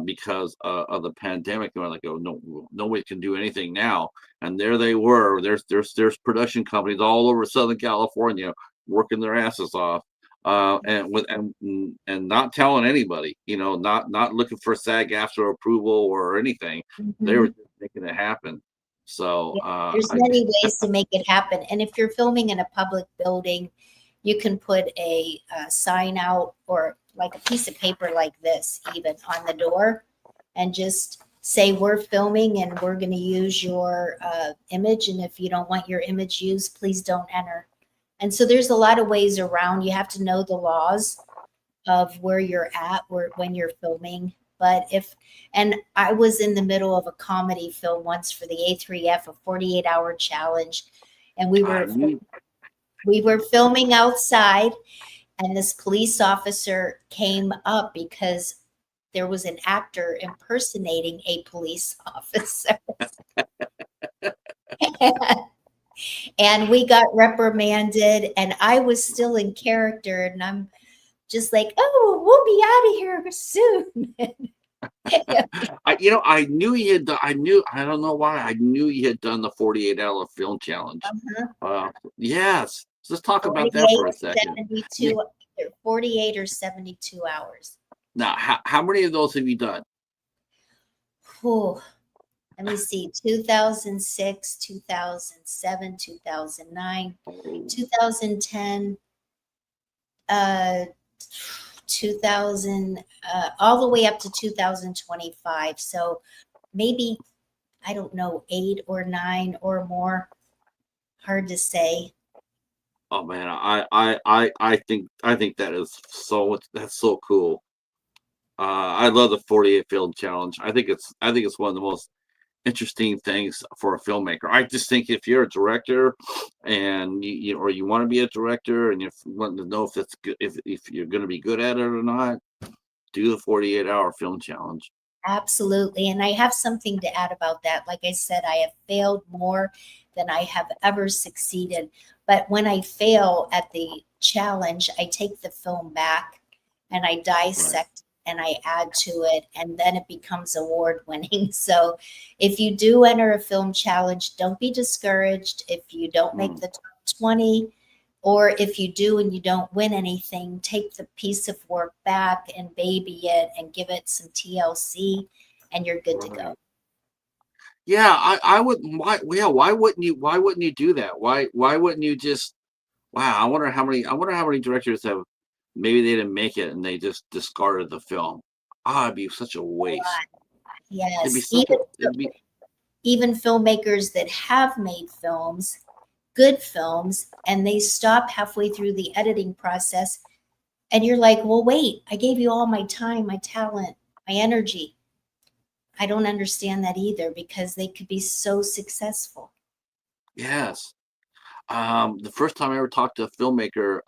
because of the pandemic. They were like, oh no, nobody can do anything now, and there they were. There's production companies all over Southern California working their asses off, and not telling anybody, not looking for SAG-AFTRA approval or anything. They were Mhm. just making it happen. So Yeah, there's many ways to make it happen. And if you're filming in a public building, you can put a sign out or like a piece of paper like this, even on the door, and just say, we're filming and we're going to use your image. And if you don't want your image used, please don't enter. And so there's a lot of ways around. You have to know the laws of where you're at when you're filming. But and I was in the middle of a comedy film once for the A3F, a 48-hour challenge, and we I were knew. we were filming outside, and this police officer came up because there was an actor impersonating a police officer. And we got reprimanded, and I was still in character, and I'm just like, oh, we'll be out of here soon. I knew he had done. I don't know why. I knew he had done the 48-hour film challenge. Uh-huh. Yes. Let's talk about that 48, for a second. Yeah. 72, 48 or 72 hours. Now, how many of those have you done? Whew. Let me see, 2006, 2007, 2009, 2010, 2000, all the way up to 2025. So maybe, I don't know, 8 or 9 or more. Hard to say. Oh man, I think that's so cool. I love the 48 film challenge. I think it's one of the most interesting things for a filmmaker. I just think if you're a director and or you want to be a director and you want to know if it's good, if you're going to be good at it or not, do the 48-hour film challenge. Absolutely. And I have something to add about that. Like I said, I have failed more than I have ever succeeded. But when I fail at the challenge, I take the film back and I Right. dissect and I add to it, and then it becomes award winning. So if you do enter a film challenge, don't be discouraged if you don't make Mm. the top 20. Or if you do and you don't win anything, take the piece of work back and baby it and give it some TLC, and you're good to go. Right. Yeah, I would. Why? Yeah, why wouldn't you? Why wouldn't you do that? Why wouldn't you just? Wow, I wonder how many directors have maybe they didn't make it and they just discarded the film. Ah, it'd be such a waste. It'd be Yes, such a. It'd be. even filmmakers that have made films, good films, and they stop halfway through the editing process, and you're like, well, wait, I gave you all my time, my talent, my energy. I don't understand that either, because they could be so successful. Yes. The first time I ever talked to a filmmaker,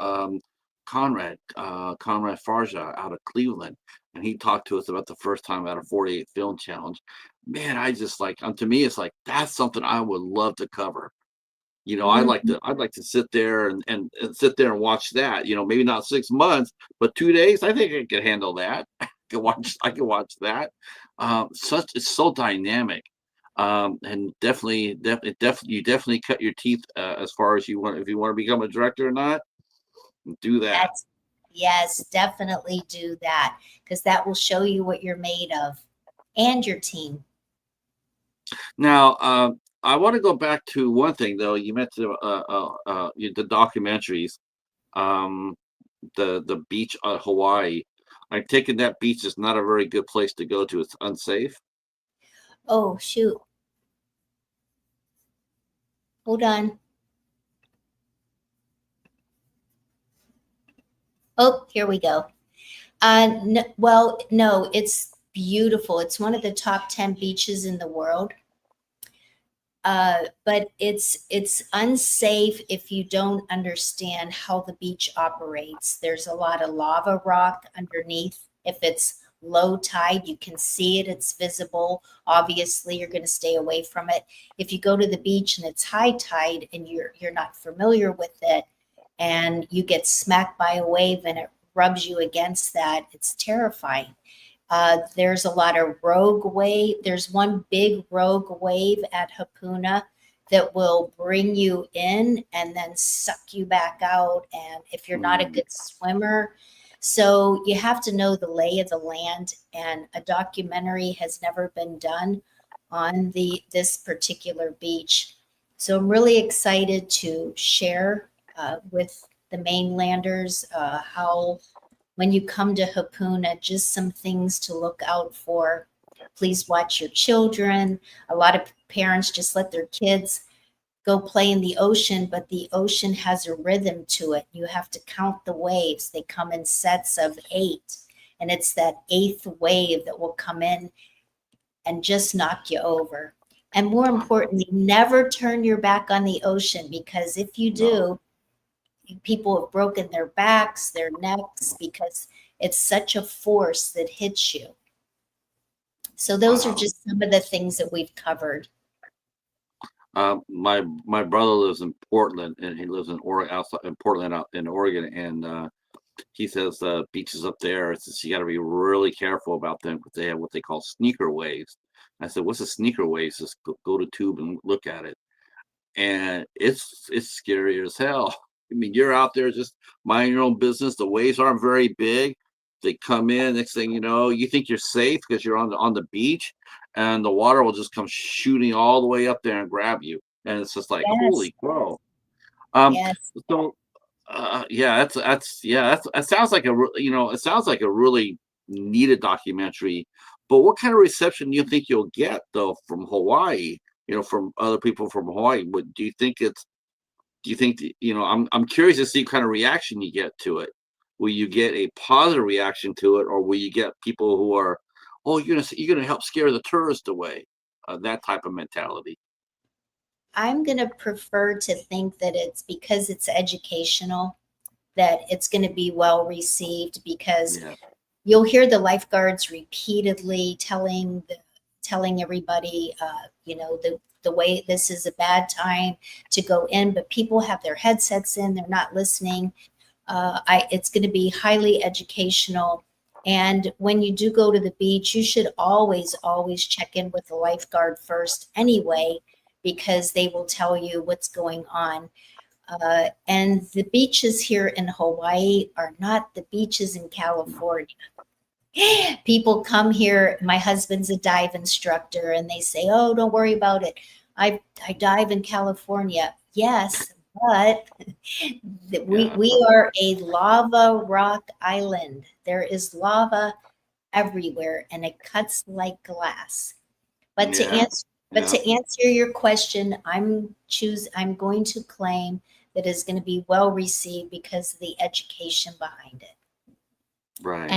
Conrad Farja out of Cleveland, and he talked to us about the first time at a 48 film challenge. Man, I just like, to me, it's like that's something I would love to cover. Mhm. I'd like to sit there and sit there and watch that. Maybe not 6 months, but 2 days. I think I could handle that. I can watch that. It's so dynamic. And you definitely cut your teeth, as far as you want, if you want to become a director or not, do that. That's Yes, definitely do that, because that will show you what you're made of and your team. Now, I want to go back to one thing though. You mentioned the documentaries, um, the beach at Hawaii. I'm taking that beach is not a very good place to go to. It's unsafe. Oh, shoot. Hold on. Oh, here we go. Well, no, it's beautiful. It's one of the top 10 beaches in the world. But it's unsafe if you don't understand how the beach operates. There's a lot of lava rock underneath. If it's low tide, you can see it, it's visible. Obviously, you're going to stay away from it. If you go to the beach and it's high tide and you're not familiar with it, and you get smacked by a wave and it rubs you against that. It's terrifying. There's a lot of rogue wave. There's one big rogue wave at Hapuna that will bring you in and then suck you back out. And if you're not a good swimmer, so you have to know the lay of the land. And a documentary has never been done on this particular beach. So I'm really excited to share with the mainlanders how when you come to Hapuna, just some things to look out for. Please watch your children. A lot of parents just let their kids go play in the ocean, but the ocean has a rhythm to it. You have to count the waves. They come in sets of 8, and it's that 8th wave that will come in and just knock you over. And more importantly, never turn your back on the ocean, because if you do, people have broken their backs, their necks, because it's such a force that hits you. So those are just some of the things that we've covered. My brother lives in Portland, and he lives in outside in Portland, out in Oregon, and he says beaches up there. It says you got to be really careful about them because they have what they call sneaker waves. I said, "What's a sneaker wave?" Just go to Tube and look at it, and it's scary as hell. I mean, you're out there just minding your own business. The waves aren't very big. They come in. Next thing you know, you think you're safe because you're on the beach, and the water will just come shooting all the way up there and grab you. And it's just like, Yes. holy crow. Yes. So, yeah, that sounds like it sounds like a really needed documentary. But what kind of reception do you think you'll get though from Hawaii? From other people from Hawaii. What do you think it's? Do you think I'm curious to see what kind of reaction you get to it. Will you get a positive reaction to it, or will you get people who are, oh, you're gonna help scare the tourist away? That type of mentality. I'm going to prefer to think that it's because it's educational, that it's going to be well received, because Yeah. you'll hear the lifeguards repeatedly telling everybody, the way this is a bad time to go in, but people have their headsets in, they're not listening. It's going to be highly educational. And when you do go to the beach, you should always check in with the lifeguard first anyway, because they will tell you what's going on. And the beaches here in Hawaii are not the beaches in California. People come here. My husband's a dive instructor, and they say, "Oh, don't worry about it. I dive in California." Yes, but we are a lava rock island. There is lava everywhere, and it cuts like glass. But to answer your question, I'm going to claim that it's going to be well received because of the education behind it. Right.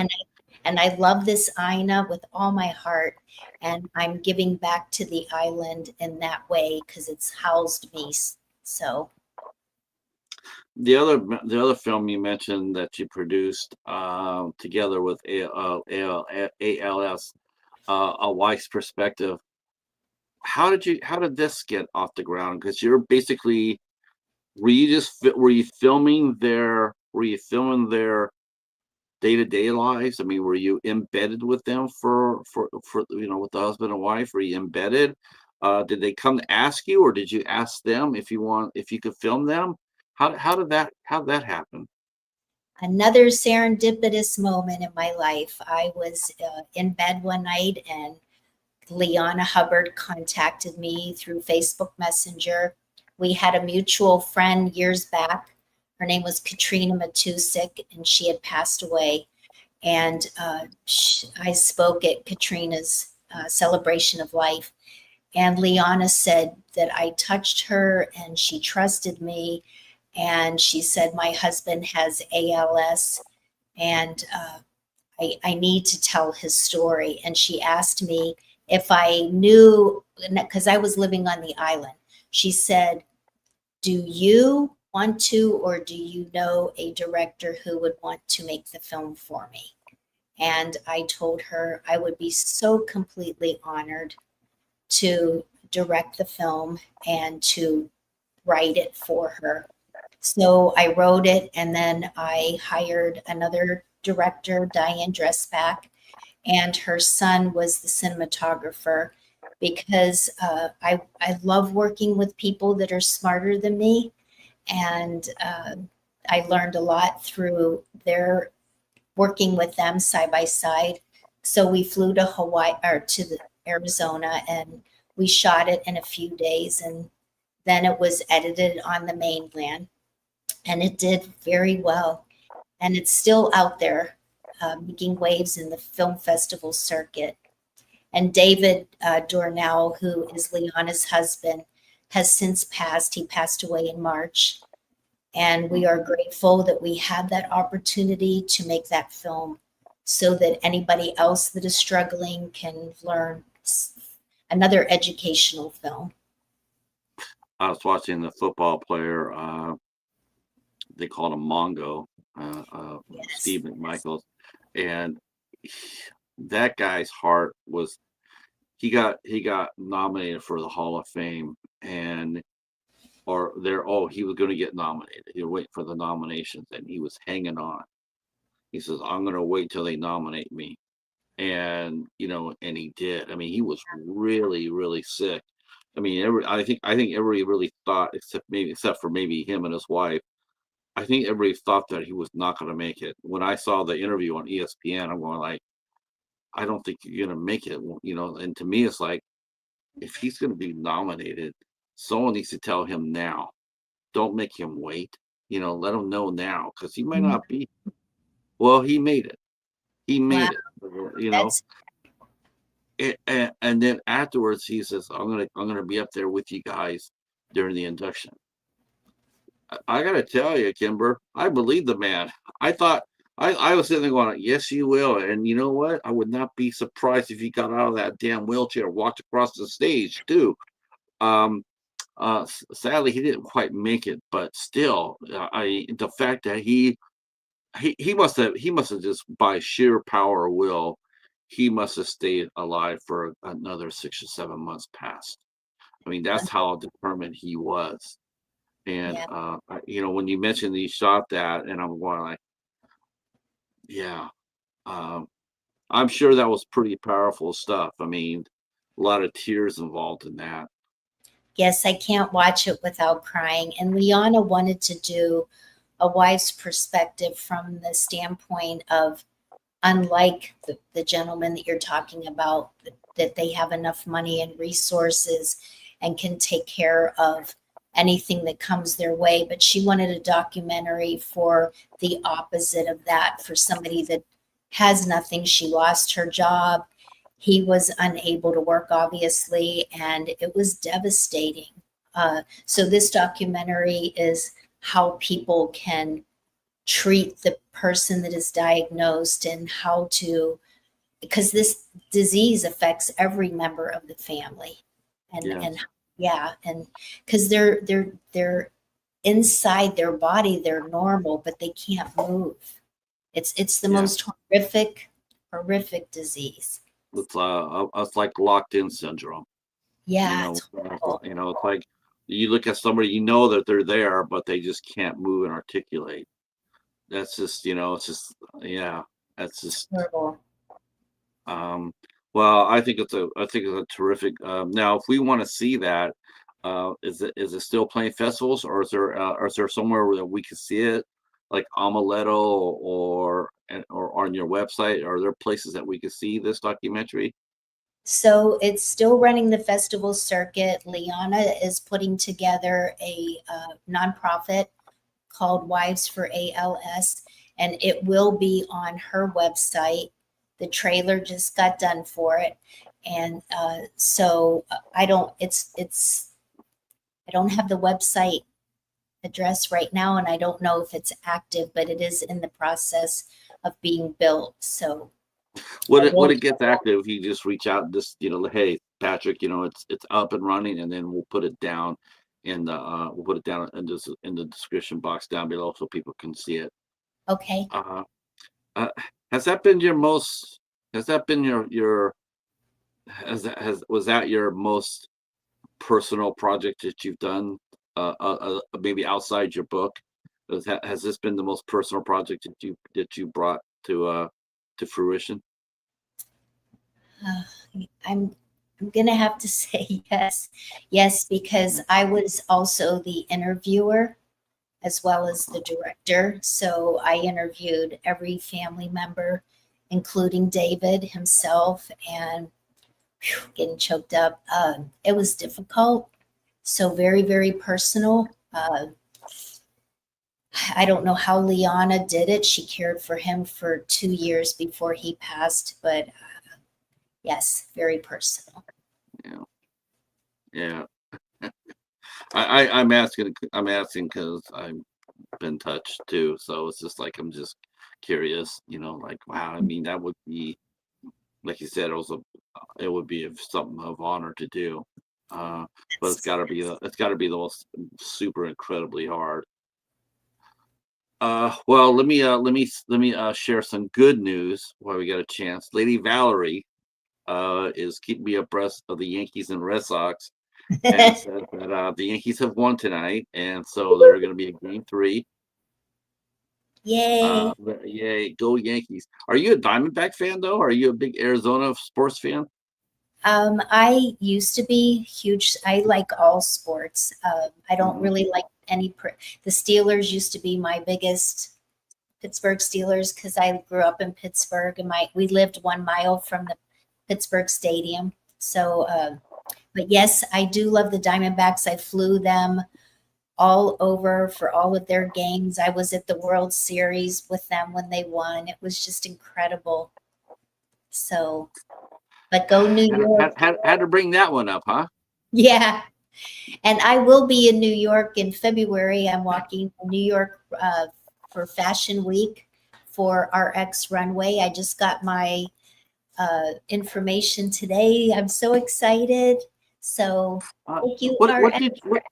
And I love this Aina with all my heart, and I'm giving back to the island in that way because it's housed me. So the other film you mentioned that you produced together with ALS, A Wife's Perspective. How did this get off the ground? Because you're basically, were you filming their day-to-day lives? I mean, were you embedded with them for with the husband and wife? Were you embedded? Did they come to ask you, or did you ask them if you could film them? How did that happen? another serendipitous moment in my life. I was in bed one night, and Liana Hubbard contacted me through Facebook Messenger. We had a mutual friend years back. Her name was Katrina Matusik, and she had passed away. And I spoke at Katrina's celebration of life. And Liana said that I touched her and she trusted me. And she said, my husband has ALS, and I need to tell his story. And she asked me if I knew, because I was living on the island. She said, do you want to, or do you know a director who would want to make the film for me? And I told her I would be so completely honored to direct the film and to write it for her. So I wrote it, and then I hired another director, Diane Dressback, and her son was the cinematographer because I love working with people that are smarter than me, and I learned a lot through their working with them side by side. So we flew to Hawaii or to Arizona, and we shot it in a few days, and then it was edited on the mainland, and it did very well. And it's still out there, making waves in the film festival circuit. And David Dornell, who is Liana's husband, has since passed. He passed away in March. And we are grateful that we had that opportunity to make that film so that anybody else that is struggling can learn another educational film. I was watching the football player. They called him Mongo, Yes. Steve McMichaels, and that guy's heart was. He got nominated for the Hall of Fame, and he was going to get nominated. He was waiting for the nominations, and he was hanging on. He says, "I'm going to wait till they nominate me," and and he did. I mean, he was really, really sick. I mean, I think everybody really thought, except for maybe him and his wife. I think everybody thought that he was not going to make it. When I saw the interview on ESPN, I'm going like, I don't think you're going to make it. And to me, it's like, if he's going to be nominated, someone needs to tell him now. Don't make him wait. Let him know now, because he might not be. Well, he made it. He made Wow. it. That's And then afterwards, he says, I'm gonna be up there with you guys during the induction." I gotta tell you, Kimber, I believe the man. I thought I was sitting there going, "Yes, you will." And you know what? I would not be surprised if he got out of that damn wheelchair, walked across the stage too. Um, Sadly, he didn't quite make it, but still, the fact that he must have just, by sheer power of will, he must have stayed alive for another 6 or 7 months past. I mean, that's how determined he was. And yeah. when you mentioned he shot that, and I'm going like, yeah, um, I'm sure that was pretty powerful stuff. I mean, a lot of tears involved in that. Yes, I can't watch it without crying. And Liana wanted to do a wife's perspective from the standpoint of, unlike the gentleman that you're talking about, that they have enough money and resources and can take care of anything that comes their way. But she wanted a documentary for the opposite of that, for somebody that has nothing. She lost her job. He was unable to work, obviously, and it was devastating. So this documentary is how people can treat the person that is diagnosed, and how to, because this disease affects every member of the family. And Yes, yeah, and because they're inside their body, they're normal, but they can't move. It's the yeah. most horrific disease. It's like locked in syndrome. You Yeah, know, it's horrible. it's like you look at somebody, that they're there, but they just can't move and articulate. That's just, it's just, yeah, that's It's just, horrible. um, well, I think it's a terrific, now, if we want to see that, is it still playing festivals, or is there somewhere where we can see it, like Amaletto, or on your website? Are there places that we can see this documentary? So it's still running the festival circuit. Liana is putting together a nonprofit called Wives for ALS, and it will be on her website. The trailer just got done for it, and so I don't. It's I don't have the website address right now, and I don't know if it's active, but it is in the process of being built. So I When will. it gets active, you just reach out and just, hey, Patrick, it's up and running, and then we'll put it down in the description box down below so people can see it. Okay. Uh, uh, has that been your most? Has that been your? Was that your most personal project that you've done? Maybe outside your book. Has this been the most personal project that you brought to fruition? Uh, I'm I'm gonna have to say yes, yes, because I was also the interviewer as well as the director. So I interviewed every family member, including David himself, and whew, getting choked up. It was difficult, so very, very personal. I don't know how Liana did it. She cared for him for 2 years before he passed, but yes, very personal. Yeah, yeah. I'm asking because I've been touched too. So it's just like I'm just curious. Like wow. I mean, that would be like you said. It would be something of honor to do. Uh, but it's Yes. got to be the most super incredibly hard. Well, let me share some good news while we got a chance. Lady Valerie is keeping me abreast of the Yankees and Red Sox, and said that the Yankees have won tonight, and so they're going to be in Game 3. Yay. Yay, go Yankees! Are you a Diamondback fan though? Are you a big Arizona sports fan? I used to be huge. I like all sports. I don't Mhm. really like the Steelers used to be my biggest Pittsburgh Steelers because I grew up in Pittsburgh and we lived 1 mile from the Pittsburgh Stadium. So, but yes, I do love the Diamondbacks. I flew them all over for all of their games. I was at the World Series with them when they won. It was just incredible. So, but go New Had, York. had, had, had to bring that one up, huh? Yeah. And I will be in New York in February. I'm walking New York for Fashion Week for RX Runway. I just got my information today. I'm so excited. So Uh, thank you, what what RX. did what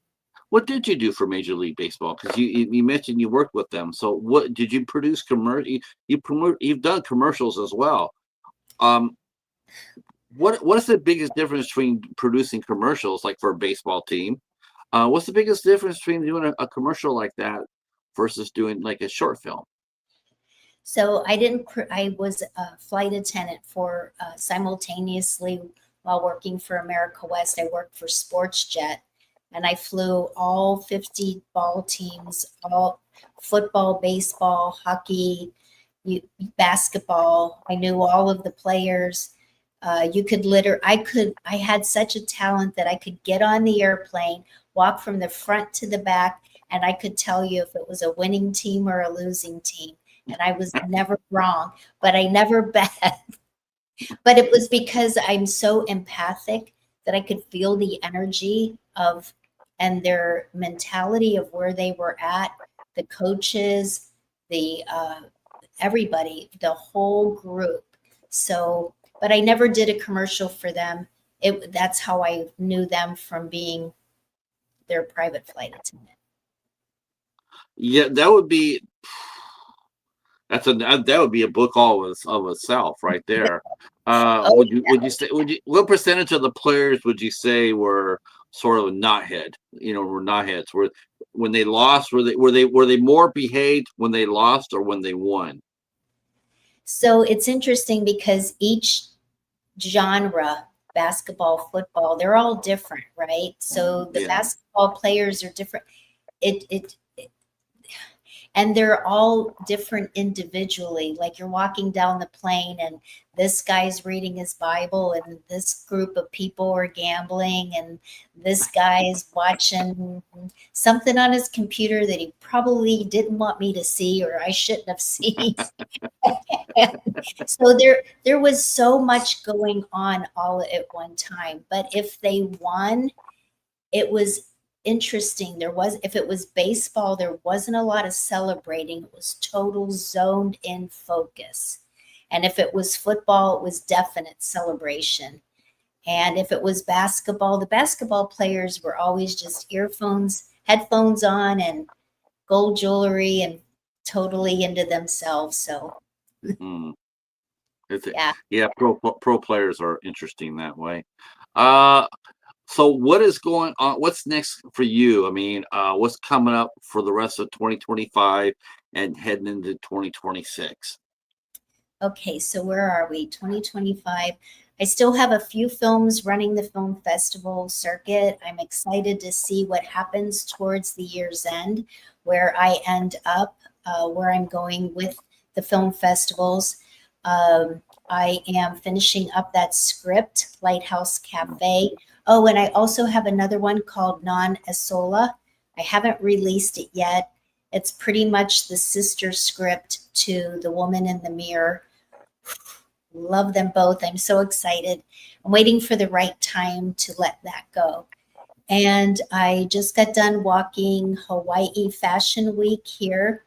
what did you do for Major League Baseball? Because you mentioned you worked with them. So what did you produce commercial? You've done commercials as well. Um, what is the biggest difference between producing commercials like for a baseball team? What's the biggest difference between doing a commercial like that versus doing like a short film? So I didn't, I was a flight attendant for simultaneously while working for America West. I worked for Sports Jet and I flew all 50 ball teams, all football, baseball, hockey, basketball. I knew all of the players. I had such a talent that I could get on the airplane, walk from the front to the back, and I could tell you if it was a winning team or a losing team. And I was never wrong, but I never bet. But it was because I'm so empathic that I could feel the energy of and their mentality of where they were at, the coaches, the everybody, the whole group. So, but I never did a commercial for them. That's how I knew them from being their private flight attendant. Yeah, that would be a book all of itself right there. Oh, What percentage of the players would you say were sort of knothead? Were knotheads. When they lost, were they more behaved when they lost or when they won? so it's interesting because each genre, basketball, football, they're all different, right? So the Yeah. basketball players are different. It and they're all different individually. Like you're walking down the plane and this guy's reading his Bible and this group of people are gambling and this guy is watching something on his computer that he probably didn't want me to see or I shouldn't have seen. So there was so much going on all at one time. But if they won, it was interesting. If it was baseball, there wasn't a lot of celebrating. It was total zoned in focus. And if it was football, it was definite celebration. And if it was basketball, the basketball players were always just headphones on, and gold jewelry and totally into themselves. So, Mm. It's yeah. Yeah, pro players are interesting that way. Uh, So what is going on? What's next for you? I mean, what's coming up for the rest of 2025 and heading into 2026? Okay, so where are we? 2025. I still have a few films running the film festival circuit. I'm excited to see what happens towards the year's end, where I end up, where I'm going with the film festivals. Um, I am finishing up that script, Lighthouse Cafe. Oh, and I also have another one called Non Esola. I haven't released it yet. It's pretty much the sister script to The Woman in the Mirror. Love them both. I'm so excited. I'm waiting for the right time to let that go. And I just got done walking Hawaii Fashion Week here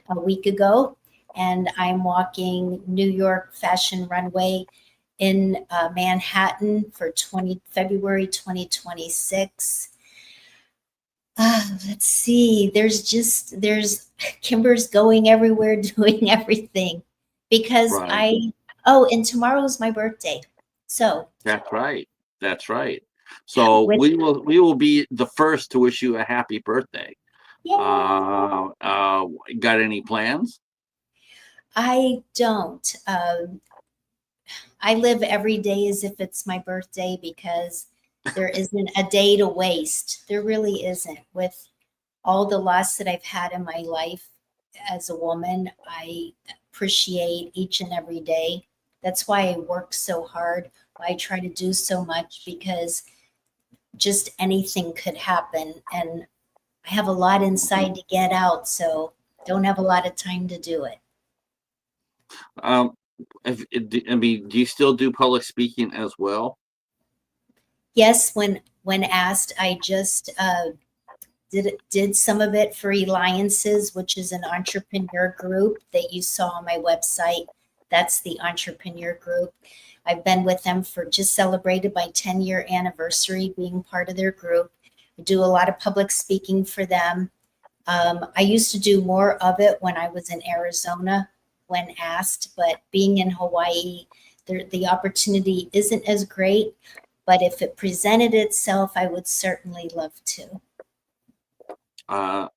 a week ago. And I'm walking New York Fashion Runway in Manhattan for February 2026. Let's see. There's Kimber's going everywhere, doing everything because Right. oh, and tomorrow's my birthday. So, That's right. That's right. So with we will be the first to wish you a happy birthday. yay, Got any plans? I don't. I live every day as if it's my birthday because there isn't a day to waste. There really isn't. With all the loss that I've had in my life as a woman, I appreciate each and every day. That's why I work so hard. Why I try to do so much because just anything could happen. And I have a lot inside to get out, so don't have a lot of time to do it. Um, I mean, do you still do public speaking as well? Yes, when asked, I just did some of it for Alliances, which is an entrepreneur group that you saw on my website. That's the entrepreneur group. I've been with them for just celebrated my 10-year anniversary being part of their group. I do a lot of public speaking for them. I used to do more of it when I was in Arizona when asked, but being in Hawaii, the opportunity isn't as great. But if it presented itself, I would certainly love to. Uh,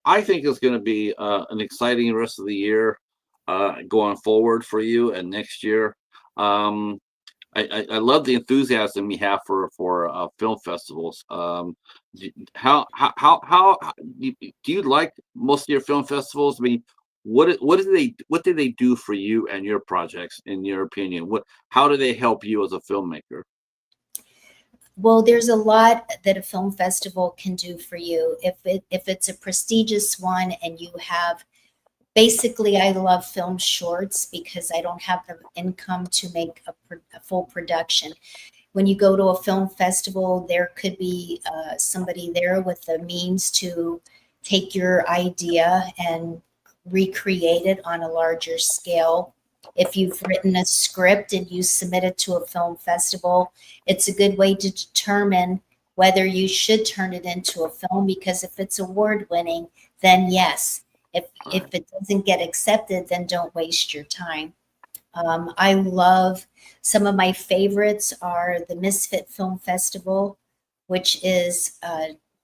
I think it's going to be an exciting rest of the year going forward for you and next year. Um, I love the enthusiasm you have for film festivals. Do you like most of your film festivals? I mean, what do they do for you and your projects? In your opinion, how do they help you as a filmmaker? Well, there's a lot that a film festival can do for you. If it's a prestigious one and you have basically, I love film shorts because I don't have the income to make a full production. When you go to a film festival, there could be somebody there with the means to take your idea and recreate it on a larger scale. If you've written a script and you submit it to a film festival, it's a good way to determine whether you should turn it into a film because if it's award winning, then yes. If it doesn't get accepted, then don't waste your time. I love some of my favorites are the Misfit Film Festival, which is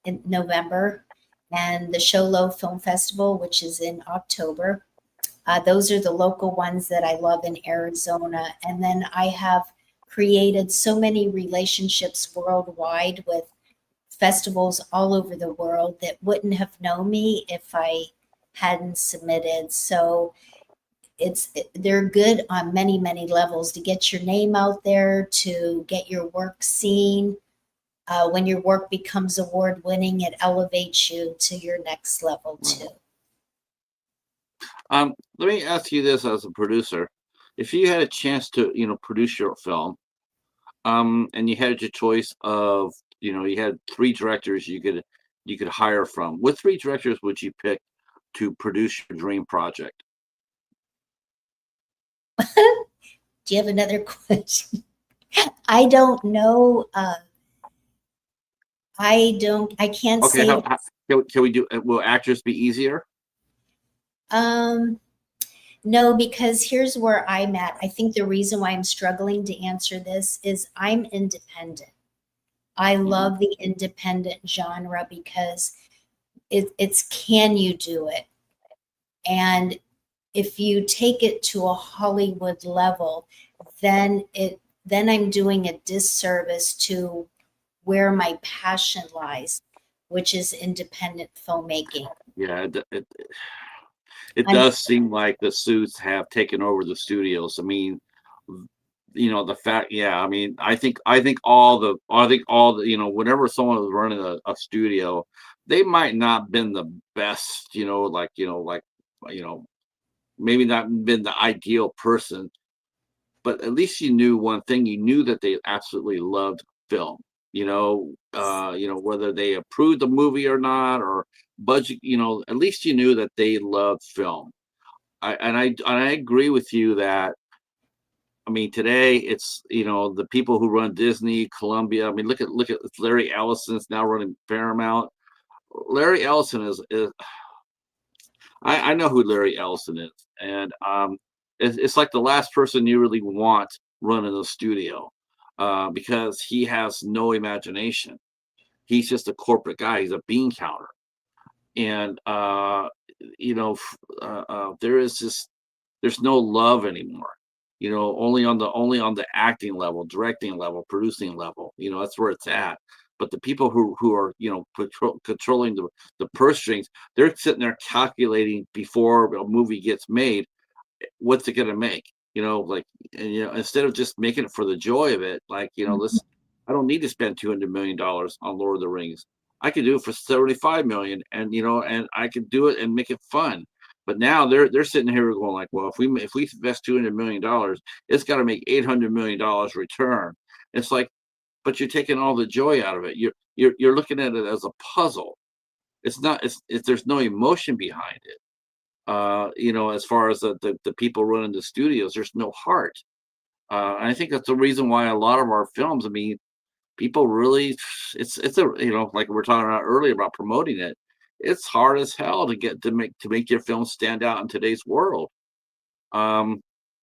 in November, and the Show Low Film Festival, which is in October. Those are the local ones that I love in Arizona. And then I have created so many relationships worldwide with festivals all over the world that wouldn't have known me if I hadn't submitted. So they're good on many levels to get your name out there, to get your work seen. When your work becomes award winning, it elevates you to your next level too. Let me ask you this as a producer: if you had a chance to, produce your film, and you had your choice of, you had three directors you could hire from. What three directors would you pick to produce your dream project? Do you have another question? I don't know. I can't Okay, say. can we do? Will actors be easier? Um, no, because here's where I'm at. I think the reason why I'm struggling to answer this is I'm independent. I Mhm. love the independent genre because it's can you do it? And if you take it to a Hollywood level, then I'm doing a disservice to where my passion lies, which is independent filmmaking. Yeah, it I'm does seem like the suits have taken over the studios. I mean, the fact, yeah, I mean, I think all the, whenever someone was running a studio, they might not been the best, you know, maybe not been the ideal person, but at least you knew one thing. You knew that they absolutely loved film. Whether they approved the movie or not, or budget. At least you knew that they loved film. I agree with you that. I mean, today it's the people who run Disney, Columbia. I mean, look at Larry Ellison's now running Paramount. Larry Ellison is I know who Larry Ellison is, and it's like the last person you really want running the studio, because he has no imagination. He's just a corporate guy. He's a bean counter, and there is just there's no love anymore. Only on the acting level, directing level, producing level. That's where it's at. But the people who are controlling the purse strings, they're sitting there calculating before a movie gets made, what's it going to make? Like, and, instead of just making it for the joy of it, like, I don't need to spend $200 million on Lord of the Rings. I could do it for 75 million, and I could do it and make it fun. But now they're sitting here going like, well, if we invest $200 million, it's got to make $800 million return. It's like, but you're taking all the joy out of it. You're looking at it as a puzzle. It's not. There's no emotion behind it. As far as the people running the studios, there's no heart. And I think that's the reason why a lot of our films, I mean, people really, it's a, like we were talking about earlier about promoting it. It's hard as hell to make your film stand out in today's world. Um,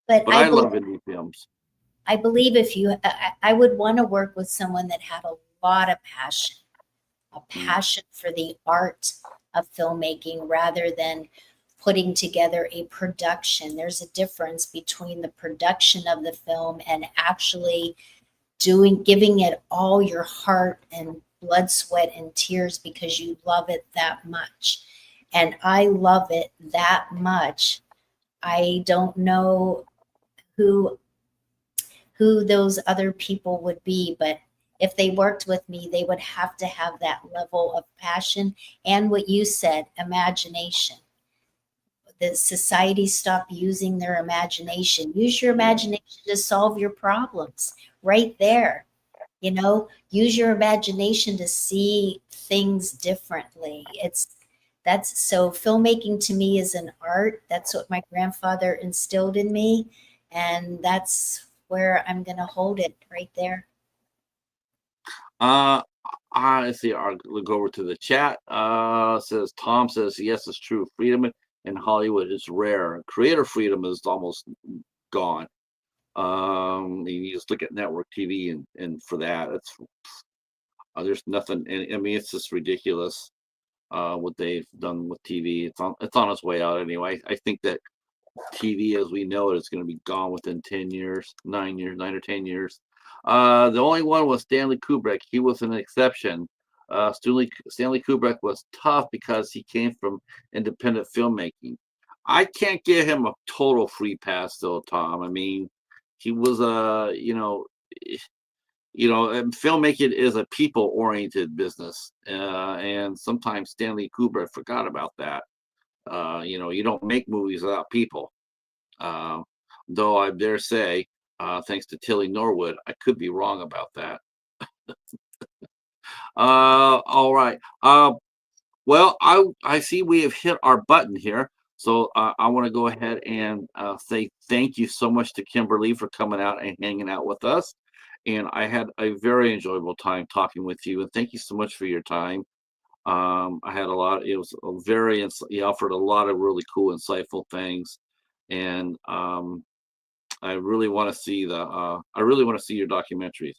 but but I love indie films. I believe if you I would want to work with someone that had a lot of passion, a Mm. passion for the art of filmmaking rather than putting together a production. There's a difference between the production of the film and actually giving it all your heart and blood, sweat, and tears because you love it that much. And I love it that much. I don't know who those other people would be, but if they worked with me, they would have to have that level of passion and what you said, imagination. The society stop using their imagination. Use your Yeah. imagination to solve your problems right there. Use your imagination to see things differently. That's so filmmaking to me is an art. That's what my grandfather instilled in me. And that's where I'm going to hold it right there. Uh, I see. I'll go over to the chat. Says Tom says yes, it's true. Freedom in Hollywood is rare. Creator freedom is almost gone. You just look at network TV, and for that, there's nothing. And I mean, it's just ridiculous what they've done with TV. It's on its way out anyway. I think that TV as we know it is going to be gone within 10 years, 9 years, 9 or 10 years. The only one was Stanley Kubrick. He was an exception. Stanley Kubrick was tough because he came from independent filmmaking. I can't give him a total free pass though, Tom. I mean, he was and filmmaking is a people-oriented business, and sometimes Stanley Kubrick forgot about that. You don't make movies without people. Uh, though I dare say, thanks to Tilly Norwood, I could be wrong about that. All right. Well, I see we have hit our button here, so I want to go ahead and say thank you so much to Kimber Leigh for coming out and hanging out with us. And I had a very enjoyable time talking with you, and thank you so much for your time. I had a lot. It was he offered a lot of really cool, insightful things, and I really want to see your documentaries.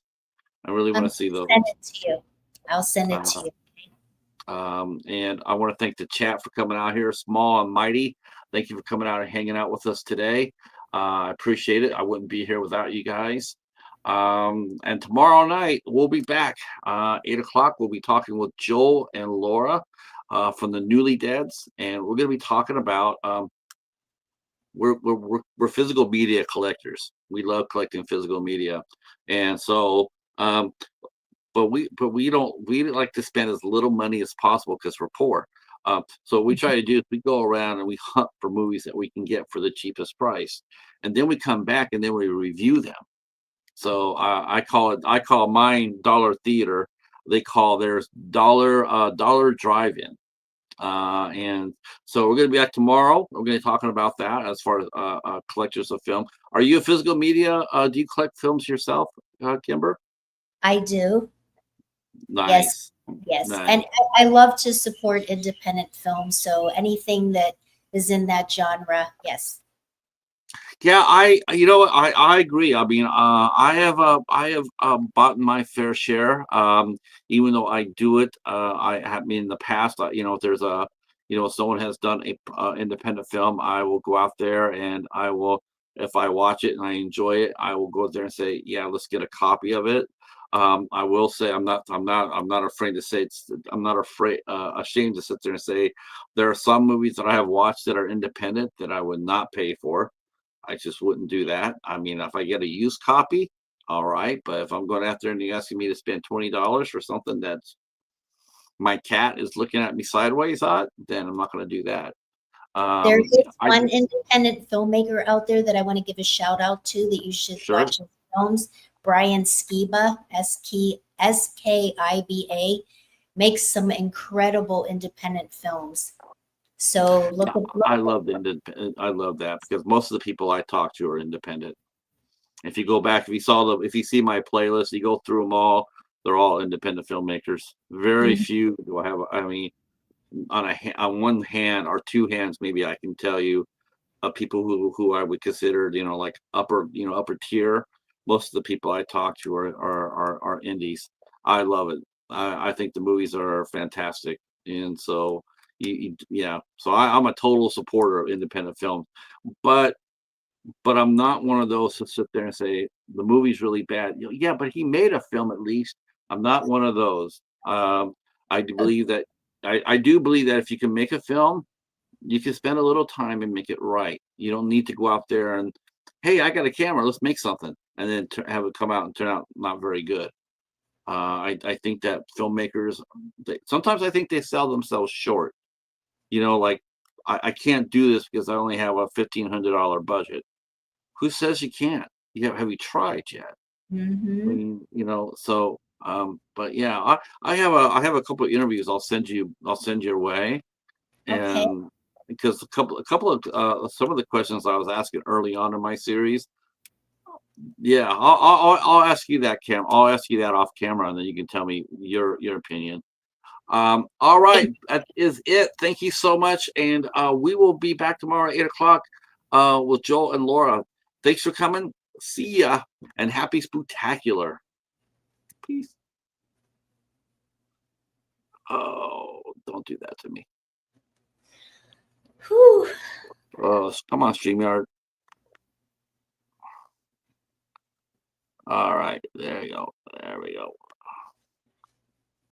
I really want I'm to see those. send it to you. I'll send it to you. And I want to thank the chat for coming out here, small and mighty. Thank you for coming out and hanging out with us today. I appreciate it. I wouldn't be here without you guys. And tomorrow night we'll be back. 8 o'clock. We'll be talking with Joel and Laura from the Newly Deads, and we're going to be talking about we're physical media collectors. We love collecting physical media, and so but we like to spend as little money as possible because we're poor. So what we try to do is we go around and we hunt for movies that we can get for the cheapest price, and then we come back and then we review them. So I call mine dollar theater. They call theirs dollar drive-in. And so we're going to be back tomorrow. We're going to be talking about that as far as collectors of film. Are you a physical media? Do you collect films yourself, Kimber? I do. Nice. Yes. Nice. And I love to support independent films. So anything that is in that genre, yes. Yeah, I agree. I mean, I have bought my fair share. Even though I do it, I have in the past. If there's someone has done a independent film, I will go out there and I will, if I watch it and I enjoy it, I will go out there and say, yeah, let's get a copy of it. I will say I'm not afraid to say I'm not ashamed to sit there and say there are some movies that I have watched that are independent that I would not pay for. I just wouldn't do that. I mean, if I get a used copy, all right. But if I'm going out there and you're asking me to spend $20 for something that's my cat is looking at me sideways on, then I'm not going to do that. There is one independent filmmaker out there that I want to give a shout out to that you should watch his films. Brian Skiba, Skiba, makes some incredible independent films. So I love that because most of the people I talk to are independent. If you go back, if you see my playlist, you go through them all. They're all independent filmmakers. Very few do I have. I mean, on one hand or two hands, maybe I can tell you people who I would consider, like upper tier. Most of the people I talk to are indies. I love it. I think the movies are fantastic, and so yeah. So I'm a total supporter of independent film, but I'm not one of those to sit there and say the movie's really bad. Yeah, but he made a film at least. I'm not one of those. I do believe that I do believe that if you can make a film, you can spend a little time and make it right. You don't need to go out there and, hey, I got a camera, let's make something, and then have it come out and turn out not very good. I think that filmmakers, sometimes I think they sell themselves short. Like I can't do this because I only have a $1,500 budget. Who says you can't? Have you tried yet? I mean, so but yeah, I have a couple of interviews I'll send your way. And because a couple of some of the questions I was asking early on in my series, yeah, I'll ask you that, I'll ask you that off camera, and then you can tell me your opinion. All right, that is it. Thank you so much, and we will be back tomorrow at 8 o'clock with Joel and Laura. Thanks for coming. See ya, and happy Spooktacular. Peace. Oh, don't do that to me. Whew. Come on, StreamYard. All right, there you go. There we go.